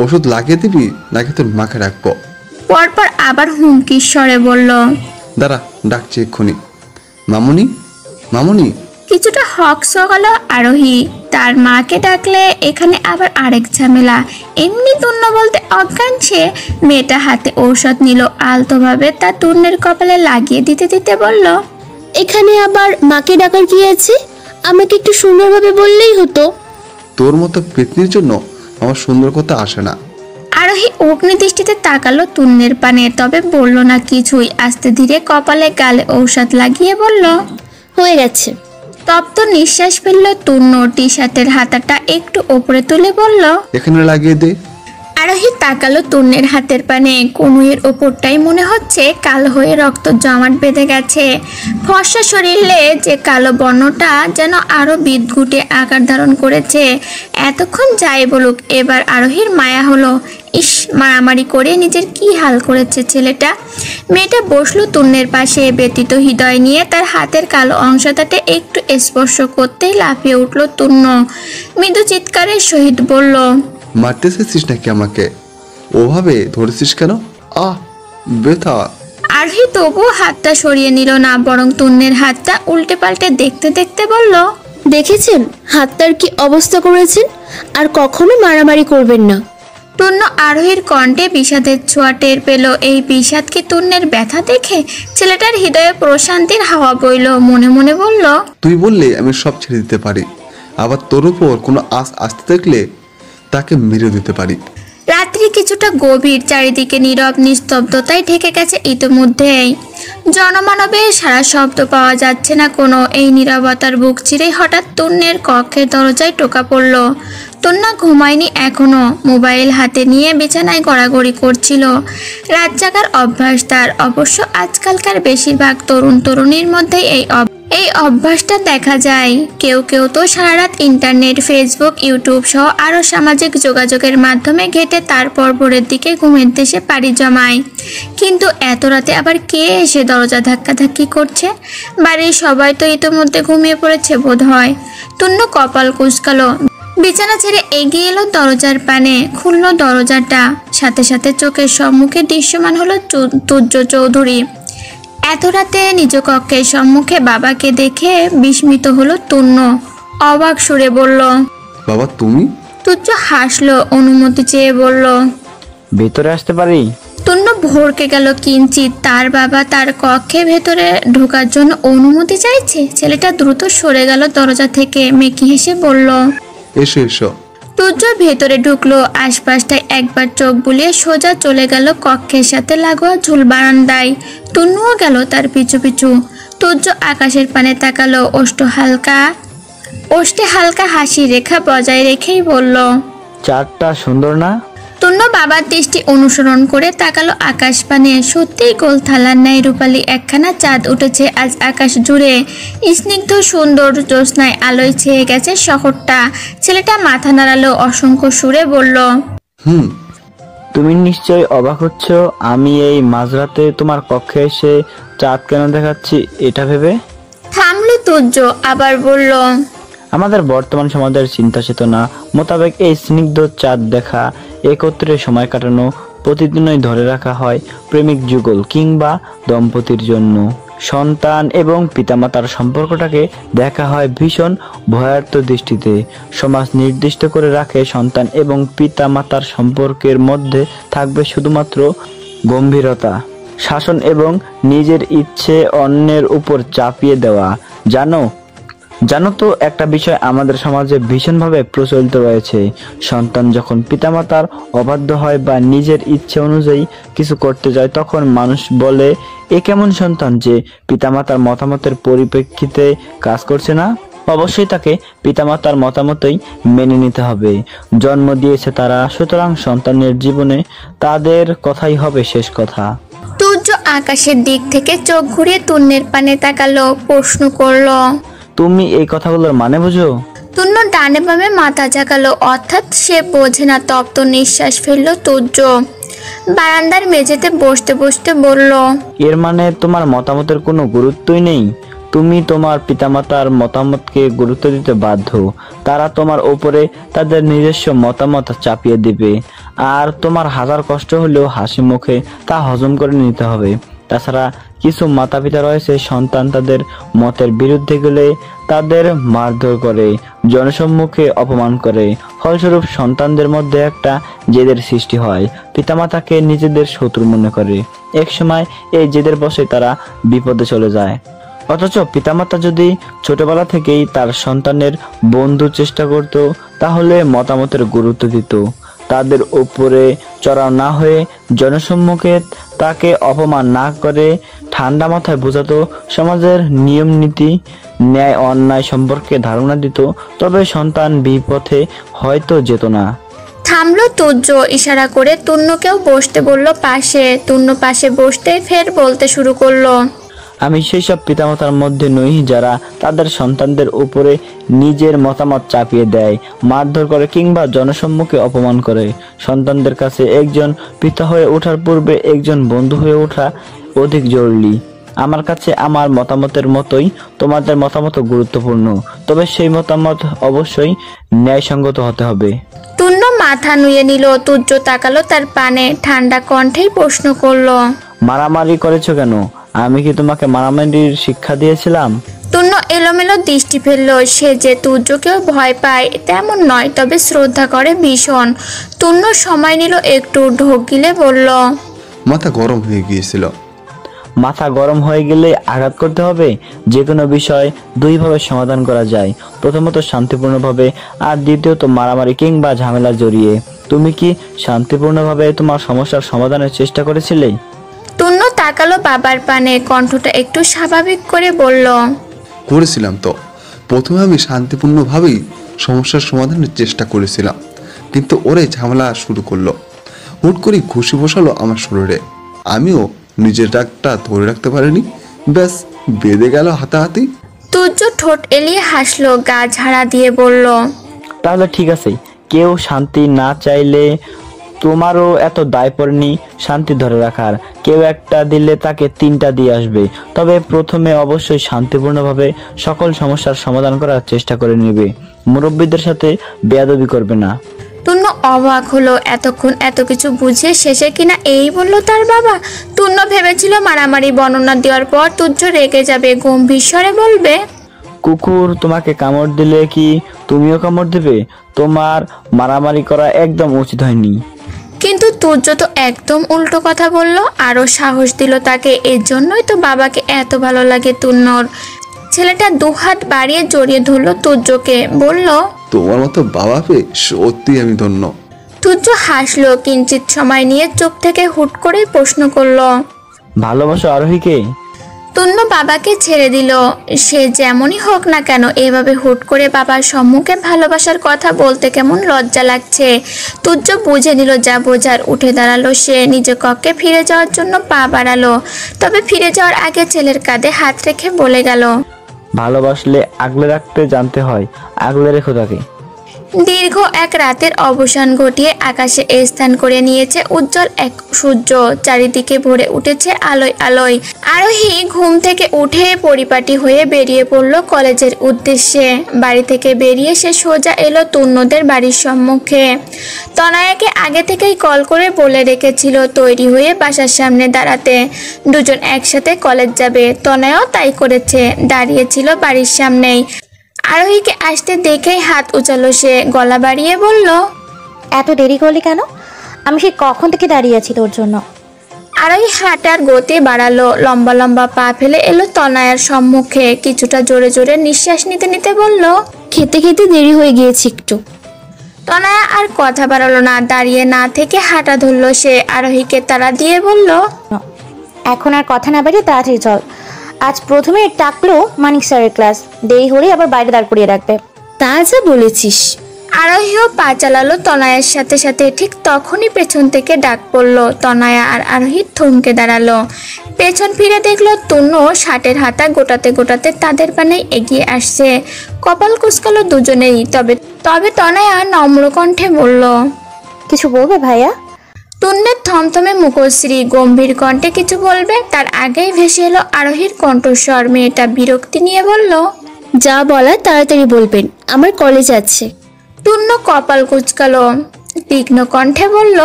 ওষুধ লাগিয়ে দিবি নাকি তোর মাকে রাখবো? পরপর আবার হুমকির স্বরে বলল, দাঁড়া, ডাকছি এক্ষুনি। মামুনি, মামুনি। কিছুটা হক সকালো আরোহী। তার মাকে ডাকলে এখানে আবার আরেক ঝামেলা। এমনি তূর্ণ বলতে অজ্ঞান সে। মেয়েটা হাতে ঔষধ নিল, আলতোভাবে তা তূর্ণের কপালে লাগিয়ে দিতে দিতে বলল, এখানে আবার মাকে ডাকার কি আছে? আমাকে একটু সুন্দরভাবে বললেই হতো। তোর মতো পেতনির জন্য আমার সুন্দর কথা আসে না। আরোহী অগ্নি দৃষ্টিতে তাকালো তূর্ণের পানে, তবে বলল না কিছুই। আস্তে ধীরে কপালে গালে ঔষধ লাগিয়ে বলল, হয়ে গেছে। তপ্ত নিঃশ্বাস ফেলল তূর্ণ। টি শার্টের হাতাটা একটু ওপরে তুলে বলল, এখানে লাগিয়ে দে। আরোহী তাকালো তূর্ণের হাতের পানে। কনুইয়ের ওপরটাই মনে হচ্ছে কালো হয়ে রক্ত জমাট বেঁধে গেছে। ফর্সা শরীরে যে কালো বর্ণটা যেন আরো বিদঘুটে আকার ধারণ করেছে। এতক্ষণ যাই বলুক, এবার আরোহীর মায়া হলো। ইস, মারামারি করে নিজের কি হাল করেছে ছেলেটা। মেয়েটা বসলো তূর্ণের পাশে, ব্যতীত হৃদয় নিয়ে তার হাতের কালো অংশটাতে একটু স্পর্শ করতেই লাফিয়ে উঠল তূর্ণ। মৃদু চিৎকারের সহিত বলল, মারতে চাইছিস নাকি আমাকে? ওভাবে ধরেছিস কেন? আহ, ব্যথা। আরোহী তবুও হাতটা সরিয়ে নিল না, বরং তূর্ণের হাতটা উল্টে পাল্টে দেখতে দেখতে বলল, দেখেছেন হাতটার কি অবস্থা করেছেন? আর কখনো মারামারি করবেন না। তূর্ণ আরোহীর কণ্ঠে বিষাদের ছোঁয়া টের পেল। এই বিষাদ কি তূর্ণের ব্যথা দেখে? ছেলেটার হৃদয়ে প্রশান্তির হাওয়া বইল। মনে মনে বলল, তুই বললে আমি সব ছেড়ে দিতে পারি, আবার তোর উপর কোনো আশ আসতে দেখলে তাকে মেরে দিতে পারি। রাত্রি কিছুটা গভীর, চারিদিকে নীরব নিস্তব্ধতায় ঢেকে গেছে ইতিমধ্যেই। জনমানবের সারা শব্দ পাওয়া যাচ্ছে না কোনো। এই নীরবতার বুক চিরে হঠাৎ তূর্ণের কক্ষের দরজায় টোকা পড়ল। তূর্ণা ঘুমায়নি এখনো, মোবাইল হাতে নিয়ে বিছানায় গড়াগড়ি করছিল। রাত জাগার অভ্যাস তার। অবশ্য আজকালকার বেশিরভাগ তরুণ তরুণীর মধ্যেই এই অভ্যাসটা দেখা যায়। কেউ কেউ তো সারা রাত ইন্টারনেট, ফেসবুক, ইউটিউব সহ আরও সামাজিক যোগাযোগের মাধ্যমে ঘেঁটে তারপর ভোরের দিকে ঘুমের দেশে পাড়ি জমায়। কিন্তু এত রাতে আবার কে এসে দরজা ধাক্কাধাক্কি করছে? বাড়ির সবাই তো ইতিমধ্যে ঘুমিয়ে পড়েছে বোধ হয়। তূর্ণ কপাল কুঁচকালো, বিছানা ছেড়ে এগিয়ে এলো দরজার পানে, খুলল দরজাটা। সাথে সাথে চোখের সম্মুখে দৃশ্যমান হলো তুর্য চৌধুরী। এত রাতে নিজ কক্ষের সম্মুখে বাবাকে দেখে বিস্মিত হলো তূর্ণ। অবাক সুরে বলল, বাবা তুমি? তুর্য হাসলো, অনুমতি চেয়ে বলল, ভেতরে আসতে পারি? তূর্ণ ভরকে গেল কিঞ্চিত। তার বাবা তার কক্ষে ভেতরে ঢোকার জন্য অনুমতি চাইছে। ছেলেটা দ্রুত সরে গেল দরজা থেকে, মেকি হেসে বলল, এসো এসো। তুর্য ভেতরে ঢুকলো। আশপাশটায় একবার চোখ বুলিয়ে সোজা চলে গেল কক্ষের সাথে লাগোয়া ঝুল বারান্দায়। তনুও গেল তার পিছু পিছু। তুর্য আকাশের পানে তাকালো, ওষ্টে হালকা হাসি রেখা বজায় রেখেই বলল, চাঁদটা সুন্দর না? তূর্ণ বাবার দৃষ্টি অনুসরণ করে তাকালো আকাশ পানে। সত্যিই গোল থালার ন্যায় রূপালী একখানা চাঁদ উঠেছে আজ আকাশ জুড়ে। স্নিগ্ধ সুন্দর জ্যোৎস্নায় আলোয় ছেয়ে গেছে শহরটা। ছেলেটা মাথা নাড়ালো, অসংখ্য সুরে বলল, তুমি নিশ্চয়ই অবাক হচ্ছ আমি এই মাঝরাতে তোমার কক্ষে এসে চাঁদ কেন দেখাচ্ছি এটা ভেবে। থামলো তুর্য, আবার বলল, আমাদের বর্তমান সমাজের চিন্তা চেতনা মোতাবেক এই স্নিগ্ধ চাঁদ দেখা, একত্রে সময় কাটানো প্রতিদিনই ধরে রাখা হয় প্রেমিক যুগল কিংবা দম্পতির জন্য। সন্তান এবং পিতামাতার সম্পর্কটাকে দেখা হয় ভীষণ ভয়ার্থ দৃষ্টিতে। সমাজ নির্দিষ্ট করে রাখে সন্তান এবং পিতামাতার সম্পর্কের মধ্যে থাকবে শুধুমাত্র গম্ভীরতা, শাসন এবং নিজের ইচ্ছে অন্যের উপর চাপিয়ে দেওয়া। জানো তো একটা বিষয় আমাদের সমাজে ভীষণভাবে প্রচলিত রয়েছে। সন্তান যখন পিতামাতার অবাধ্য হয় বা নিজের ইচ্ছে অনুযায়ী কিছু করতে যায় তখন মানুষ বলে, এ কেমন সন্তান যে পিতামাতার মতামতের পরিপ্রেক্ষিতে কাজ করছে না। অবশ্যই তাকে পিতামাতার মতামতই মেনে নিতে হবে। জন্ম দিয়েছে তারা, সুতরাং সন্তানের জীবনে তাদের কথাই হবে শেষ কথা। তুর্য আকাশের দিক থেকে চোখ ঘুরিয়ে তূর্ণের পানে তাকালো, প্রশ্ন করলো, তুমি এই কথাগুলোর মানে বুঝো? তূর্ণ ডানে বামে মাথা ঝাঁকালো, অর্থাৎ সে বোঝে না। তপ্ত নিঃশ্বাস ফেললো তুর্য। বারান্দার মেঝেতে বসতে বসতে বলল, এর মানে তোমার মতামতের কোনো গুরুত্বই নেই? তুমি তোমার পিতামাতার মতামতকে গুরুত্ব দিতে বাধ্য। তারা তোমার উপরে তাদের নিজস্ব মতামত চাপিয়ে দিবে, আর তোমার হাজার কষ্ট হলেও হাসি মুখে তা হজম করে নিতে হবে। তাছাড়া কিছু মাতা পিতা রয়েছে, সন্তান তাদের মতের বিরুদ্ধে গেলে তাদের মারধর করে, জনসম্মুখে অপমান করে। ফলস্বরূপ সন্তানদের মধ্যে একটা জেদের সৃষ্টি হয়। পিতামাতাকে নিজেদের শত্রু মনে করে। এক সময় এই জেদের বশে তারা বিপদে চলে যায়। অথচ পিতামাতা যদি ছোটবেলা থেকেই তার সন্তানের বন্ধু চেষ্টা করত, তাহলে মতামতের গুরুত্ব দিত, তাদের উপরে চড়াও না হয়ে জনসম্মুখে তাকে অপমান না করে ঠান্ডা মাথায় বোঝাতো, সমাজের নিয়ম নীতি ন্যায় অন্যায় সম্পর্কে ধারণা দিত, তবে সন্তান বিপথে হয়তো যেত না। থামলো তুর্য, ইশারা করে তূর্ণকেও বসতে বলল পাশে। তূর্ণ পাশে বসতে ফের বলতে শুরু করলো, আমি সেই সব পিতামাতার মধ্যে নই যারা তাদের সন্তানদের উপরে নিজের মতামত চাপিয়ে দেয়, মারধর করে কিংবা জনসম্মুখে অপমান করে। সন্তানদের কাছে একজন পিতা হয়ে ওঠার পূর্বে একজন বন্ধু হয়ে ওঠা অধিক জরুরি। আমার কাছে আমার মতামতের মতোই তোমাদের মতামত গুরুত্বপূর্ণ, তবে সেই মতামত অবশ্যই ন্যায়সঙ্গত হতে হবে। তূর্ণ মাথা নুয়ে নিল। তুর্য তাকালো তার পানে, ঠান্ডা কণ্ঠেই প্রশ্ন করলো, মারামারি করেছো কেন? আমি কি তোমাকে মারামারির শিক্ষা দিয়েছিলাম? তূর্ণ এলোমেলো দৃষ্টি ফেললো। সে যে তুর্যকেও ভয় পায় তেমন নয়, তবে শ্রদ্ধা করে ভীষণ। তূর্ণ সময় নিল একটু, ঢোক গিলে বলল, মাথা গরম হয়ে গিয়েছিল। মাথা গরম হয়ে গেলে আঘাত করতে হবে? যে কোনো বিষয় দুইভাবে সমাধান করা যায়, প্রথমত শান্তিপূর্ণভাবে, আর দ্বিতীয়ত মারামারি কিংবা ঝামেলা জড়িয়ে। তুমি কি শান্তিপূর্ণভাবে তোমার সমস্যার সমাধানের চেষ্টা করেছিলে? তূর্ণ তাকালো বাবার পানে, কণ্ঠটা একটু স্বাভাবিক করে বলল, করেছিলাম তো। প্রথমে আমি শান্তিপূর্ণভাবেই সমস্যার সমাধানের চেষ্টা করেছিলাম, কিন্তু ওরে ঝামেলা শুরু করলো। হুট করে ঘুষি বসালো আমার শরীরে। আমিও নিজের রাগটা ধরে রাখতে পারিনি, ব্যাস বেঁধে গেল হাতাহাতি। তুর্য ঠোঁট এলিয়ে হাসলো, গা ঝাড়া দিয়ে বলল, তাহলে ঠিক আছে, কেউ শান্তি না চাইলে তোমারও এত দায় পড়েনি শান্তি ধরে রাখার। কেউ একটা দিলে তাকে তিনটা দিয়ে আসবে, তবে প্রথমে অবশ্যই শান্তিপূর্ণভাবে সকল সমস্যার সমাধান করার চেষ্টা করে নেবে। মুরব্বীদের সাথে বেয়াদবি করবে না। তূর্ণ অবাক হলো, এতক্ষণ এত কিছু বুঝে শেষে কিনা এই বলল তার বাবা। তূর্ণ ভেবেছিল মারামারি বর্ণনা দেওয়ার পর তুর্য রেগে যাবে, গম্ভীর স্বরে বলবে, কুকুর তোমাকে কামড় দিলে কি তুমিও কামড় দেবে? তোমার মারামারি করা একদম উচিত হয়নি। কিন্তু তুর্য তো একদম উল্টো কথা বলল, আরো সাহস দিল তাকে। এর জন্যই তো বাবাকে এত ভালো লাগে তূর্ণর। ছেলেটা দুহাত বাড়িয়ে জড়িয়ে ধরলো তুর্যকে, বলল, তোমার মতো বাবা পেয়ে সত্যি আমি ধন্য। তুর্য হাসলো, কিঞ্চিত সময় নিয়ে চোখ থেকে হুট করে প্রশ্ন করলো, ভালোবাসো আরোহীকে? তন্নু বাবাকে ছেড়ে দিল। সে যেমনই হোক না কেন এভাবে হুট করে বাবার সম্মুখে ভালোবাসার কথা বলতে কেমন লজ্জা লাগছে। তুজ্জ বুঝে নিল যা বোঝার। উঠে দাঁড়ালো সে, নিজ কক্ষে ফিরে যাওয়ার জন্য পা বাড়ালো। তবে ফিরে যাওয়ার আগে ছেলের কাঁধে হাত রেখে বলে গেল, ভালোবাসলে আগলে রাখতে জানতে হয়, আগলে রেখো তাকে। দীর্ঘ এক রাতের অবসান ঘটিয়ে আকাশে স্থান করে নিয়েছে উজ্জ্বল এক সূর্য। চারিদিকে ভরে উঠেছে আলোয় আলোয়। আরোহী ঘুম থেকে উঠে পরিপাটি হয়ে বেরিয়ে পড়ল কলেজের উদ্দেশ্যে। বাড়ি থেকে বেরিয়ে সে সোজা এলো তন্নুদের বাড়ির সম্মুখে। তনয়াকে আগে থেকেই কল করে বলে রেখেছিল তৈরি হয়ে বাসার সামনে দাঁড়াতে। দুজন একসাথে কলেজ যাবে। তনয়াও তাই করেছে, দাঁড়িয়েছিল বাড়ির সামনেই। আরোহীকে আসতে দেখেই হাত উচালো সে, গলা বাড়িয়ে বলল, এত দেরি করলি কেন? আমি সে কখন থেকে দাঁড়িয়ে আছি তোর জন্য। আরোহী হাঁটার গতি বাড়ালো। লম্বা লম্বা পা ফেলে এলো তনয়ার সম্মুখে। কিছুটা জোরে জোরে নিঃশ্বাস নিতে নিতে বলল, খেতে খেতে দেরি হয়ে গিয়েছে একটু। তনয়া আর কথা বাড়ালো না, দাঁড়িয়ে না থেকে হাঁটা ধরলো সে। আরোহীকে তাড়া দিয়ে বলল, এখন আর কথা না বাড়িয়ে তাড়াতাড়ি চল। আজ প্রথমে ডাকলো মানিক স্যারের ক্লাস, দেরি হলে আবার বাইরে দাঁড় করিয়ে রাখবে। তা যা বলেছিস। আরোহীও পা চালালো তনয়ার সাথে সাথে। ঠিক তখনই পেছন থেকে ডাক পড়লো। তনয়া আর আরোহী থমকে দাঁড়ালো। পেছন ফিরে দেখলো তন্নু শার্টের হাতা গোটাতে গোটাতে তাদের পানে এগিয়ে আসছে। কপাল কুঁচকালো দুজনেই। তবে তনয়া নম্র কণ্ঠে বলল, কিছু বলবে ভাইয়া? তন্নের থমথমে মুখশ্রী। গম্ভীর কণ্ঠে কিছু বলবে তার আগেই ভেসে এলো আরোহীর কণ্ঠস্বর। মেয়েটা বিরক্তি নিয়ে বলল, যা বলার তাড়াতাড়ি বলবেন, আমার কলেজ আছে। তন্নু কপাল কুঁচকালো, তীক্ষ্ণ কণ্ঠে বলল,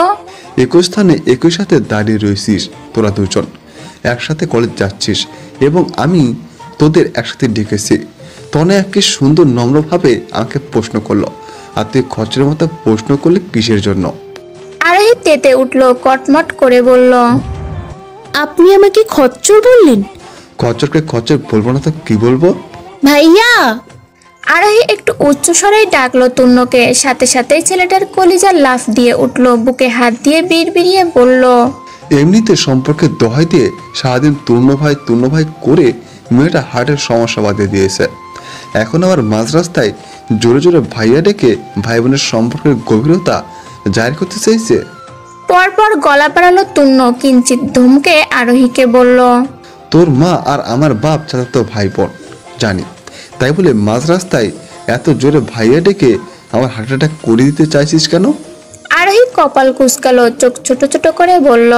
একই স্থানে একই সাথে দাঁড়িয়ে রয়েছিস তোরা দুজন, একসাথে কলেজ যাচ্ছিস এবং আমি তোদের একসাথে ডেকেছি। তনয়াকে সুন্দর নম্রভাবে আমাকে প্রশ্ন করলো, আর তুই খচ্চরের মতো প্রশ্ন করলে কিসের জন্য? আরোহী তেতে উঠলো, কটমট করে বলল, আপনি আমাকে খচ্চর বললেন? খচ্চরকে খচ্চর বলবো না তো কি বলবো? ভাইয়া। আরোহী একটু উচ্চ স্বরেই ডাকলো তন্নুকে। সাথে সাথেই ছেলেটার কলিজা লাফ দিয়ে উঠলো। বুকে হাত দিয়ে বিড়বিড়িয়ে বলল, এমনিতে সম্পর্কে দোহাই দিয়ে সারাদিন তূর্ণ ভাই করে মেয়েটা হার্টের সমস্যা বাঁধিয়ে দিয়েছে। এখন আবার মাঝ রাস্তায় জোরে জোরে ভাইয়া ডেকে ভাই বোনের সম্পর্কের গভীরতা জাহির করতে চাইছে। পরপর গলা পাড়ালো তন্নু। কিঞ্চিত ধমকে আরোহীকে বলল, তোর মা আর আমার বাপ চাচাতো ভাই বোন জানি, তাই বলে মাঝ রাস্তায় এত জোরে ভাইয়া ডেকে আমার হার্ট অ্যাটাক করে দিতে চাইছিস কেন? আরোহী কপাল কুঁচকালো, চোখ ছোট ছোট করে বলল,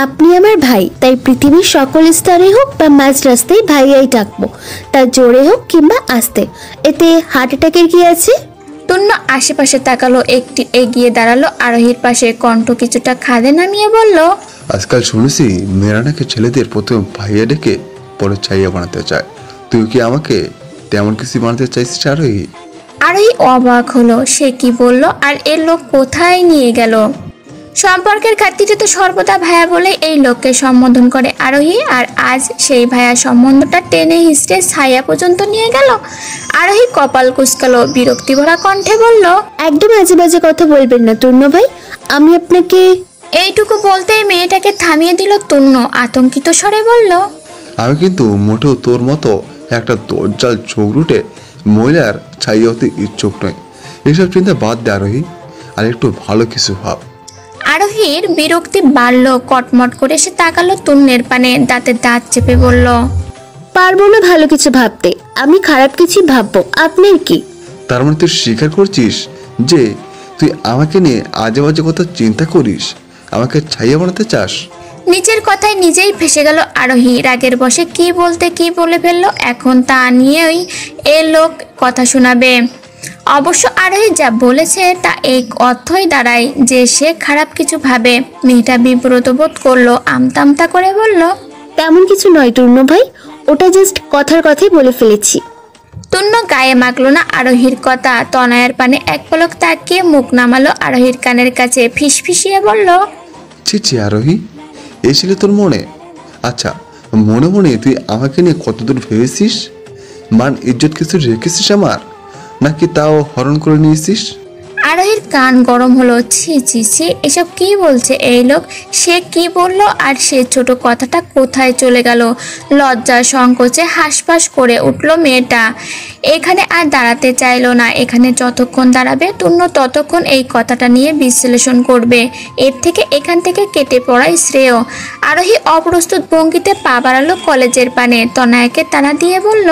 আপনি আমার ভাই, তাই পৃথিবীর সকল স্তরে হোক বা মাঝ রাস্তায় ভাইয়াই ডাকবো, তা জোরে হোক কিংবা আস্তে। এতে হার্ট অ্যাটাকের কি আছে? তন্নু আশেপাশে তাকালো, একটি এগিয়ে দাঁড়ালো আরোহীর পাশে। কণ্ঠ কিছুটা খাদে নামিয়ে বলল, আজকাল শুনেছি মেয়েরা নাকি ছেলেদের প্রথমে ভাইয়া ডেকে পরে ছাইয়া বানাতে চায়। তুই কি আমাকে তেমন কিছু বানাতে চাইছিস আরোহী? আরোহী অবাক হলো, সে কি বলল আর এর লোক কোথায় নিয়ে গেল? সম্পর্কের খাতিরে তো সর্বদা ভাইয়া বলে এই লোককে সম্বোধন করে আরোহী, আর আজ সেই ভাইয়া সম্বন্ধটা টেনে হিস্টে ছায়া পর্যন্ত নিয়ে গেল। আরোহী কপাল কুঁচকালো, বিরক্তি ভরা কণ্ঠে বলল, একদম আজে বাজে কথা বলবেন না তন্নু ভাই, আমি আপনাকে। এইটুকু বলতেই মেয়েটাকে থামিয়ে দিল তন্নু। আতঙ্কিত স্বরে বলল, আমি কিন্তু মোটেও তোর মতো একটা দজ্জাল চোখরুটে মহিলার ছাইয়া হতে ইচ্ছুক নয়। এসব চিন্তা বাদ দে আরোহী, আর একটু ভালো কিছু ভাব। আরোহীর বিরক্তি বাড়ল। কটমট করে সে তাকালো তন্নের পানে, দাঁতে দাঁত চেপে বলল, পারবো না ভালো কিছু ভাবতে, আমি খারাপ কিছু ভাববো, আপনার কি? তার মানে তুই স্বীকার করছিস যে তুই আমাকে নিয়ে আজে বাজে কথা চিন্তা করিস, আমাকে ছাইয়া বানাতে চাস? নিজের কথায় নিজেই ফেসে গেল আরোহী। রাগের বশে কি বলতে কি বলে ফেললো। এখন তা নিয়েই এ লোক কথা শোনাবে। অবশ্য আরোহী যা বলেছে তা এই অর্থই দাঁড়ায় যে সে খারাপ কিছু ভাবে। মেয়েটা বিব্রত বোধ করলো, আমতা করে বলল, তেমন কিছু নয় তন্নু ভাই, ওটা জাস্ট কথার কথাই বলে ফেলেছি। তন্নু গায়ে মাখলো না আরোহীর কথা। তনয়ার পানে এক পলক তাকিয়ে মুখ নামালো আরোহীর কানের কাছে, ফিসফিসিয়ে বলল, ছি আরোহী, এই ছিল তোর মনে? আচ্ছা, মনে মনে তুই আমাকে নিয়ে কতদূর ভেবেছিস? মান ইজ্জত কিছু রেখেছিস আমার, নাকি তাও হরণ করে নিয়েছিস? আরোহীর কান গরম হলো। ছি ছি ছি, এসব কি বলছে এই লোক? সে কি বলল? আর সে ছোট কথাটা কোথায় চলে গেল? লজ্জা সংকোচে হাঁসফাঁস করে উঠল মেয়েটা। এখানে আর দাঁড়াতে চাইলো না। এখানে যতক্ষণ দাঁড়াবে তূর্ণ ততক্ষণ এই কথাটা নিয়ে বিশ্লেষণ করবে। এর থেকে এখান থেকে কেটে পড়াই শ্রেয়। আরোহী অপ্রস্তুত ভঙ্গিতে পা বাড়ালো কলেজের পানে। তনয়াকে তাড়া দিয়ে বলল,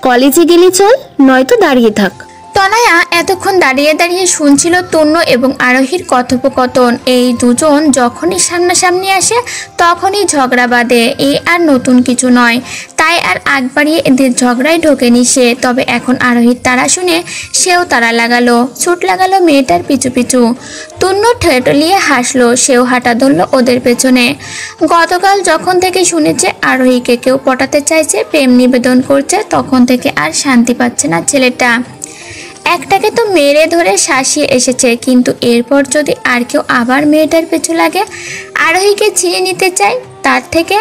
কলেজে গেলি চল, নয়তো দাঁড়িয়ে থাক। তনয়া এতক্ষণ দাঁড়িয়ে দাঁড়িয়ে শুনছিল তূর্ণ এবং আরোহীর কথোপকথন। এই দুজন যখনই সামনাসামনি আসে তখনই ঝগড়া বাঁধে। এই আর নতুন কিছু নয়, তাই আর আগ বাড়িয়ে এদের ঝগড়ায় ঢোকেনি সে। তবে এখন আরোহীর তাড়া শুনে সেও তাড়া লাগালো, ছুট লাগালো মেয়েটার পিছু পিছু। তূর্ণ ঠেটলিয়ে হাসলো, সেও হাঁটা ধরলো ওদের পেছনে। গতকাল যখন থেকে শুনেছে আরোহীকে কেউ পটাতে চাইছে, প্রেম নিবেদন করছে, তখন থেকে আর শান্তি পাচ্ছে না ছেলেটা। একটাকে তো মেরে ধরে শাসিয়ে এসেছে, কিন্তু এরপর যদি আর কেউ আবার মেয়েটার পেছু লাগে, আরোহীকে ছিঁড়ে নিতে চায়, তার থেকে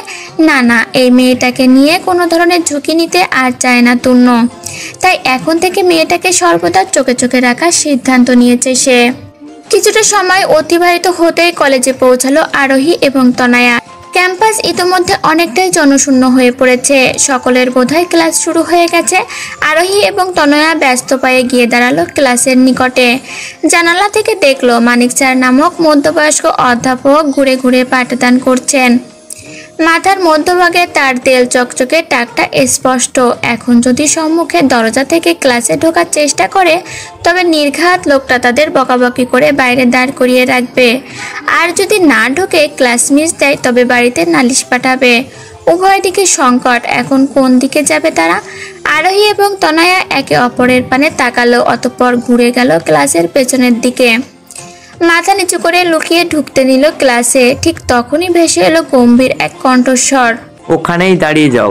না, এই মেয়েটাকে নিয়ে কোনো ধরনের ঝুঁকি নিতে আর চায় না তূর্ণ। তাই এখন থেকে মেয়েটাকে সর্বদা চোখে চোখে রাখার সিদ্ধান্ত নিয়েছে সে। কিছুটা সময় অতিবাহিত হতেই কলেজে পৌঁছালো আরোহী এবং তনয়া। ক্যাম্পাস ইতোমধ্যে অনেকটাই জনশূন্য হয়ে পড়েছে। সকলের বোধহয় ক্লাস শুরু হয়ে গেছে। আরোহী এবং তনয়া ব্যস্ত পায়ে গিয়ে দাঁড়ালো ক্লাসের নিকটে। জানালা থেকে দেখলো মানিক স্যার নামক মধ্যবয়স্ক অধ্যাপক ঘুরে ঘুরে পাঠদান করছেন। মাথার মধ্যভাগে তার তেল চকচকে টাকটা স্পষ্ট। এখন যদি সম্মুখে দরজা থেকে ক্লাসে ঢোকার চেষ্টা করে, তবে নির্ঘাত লোকটা তাদের বকাবকি করে বাইরে দাঁড় করিয়ে রাখবে। আর যদি না ঢোকে, ক্লাস মিস দেয়, তবে বাড়িতে নালিশ পাঠাবে। উভয় দিকে সংকট। এখন কোন দিকে যাবে তারা? আরোহী এবং তনয়া একে অপরের পানে তাকালো, অতঃপর ঘুরে গেল ক্লাসের পেছনের দিকে। মাথা নিচু করে লুকিয়ে ঢুকতে নিল ক্লাসে। ঠিক তখনই ভেসে এলো গম্ভীর এক কণ্ঠস্বর, ওখানেই দাঁড়িয়ে যাও।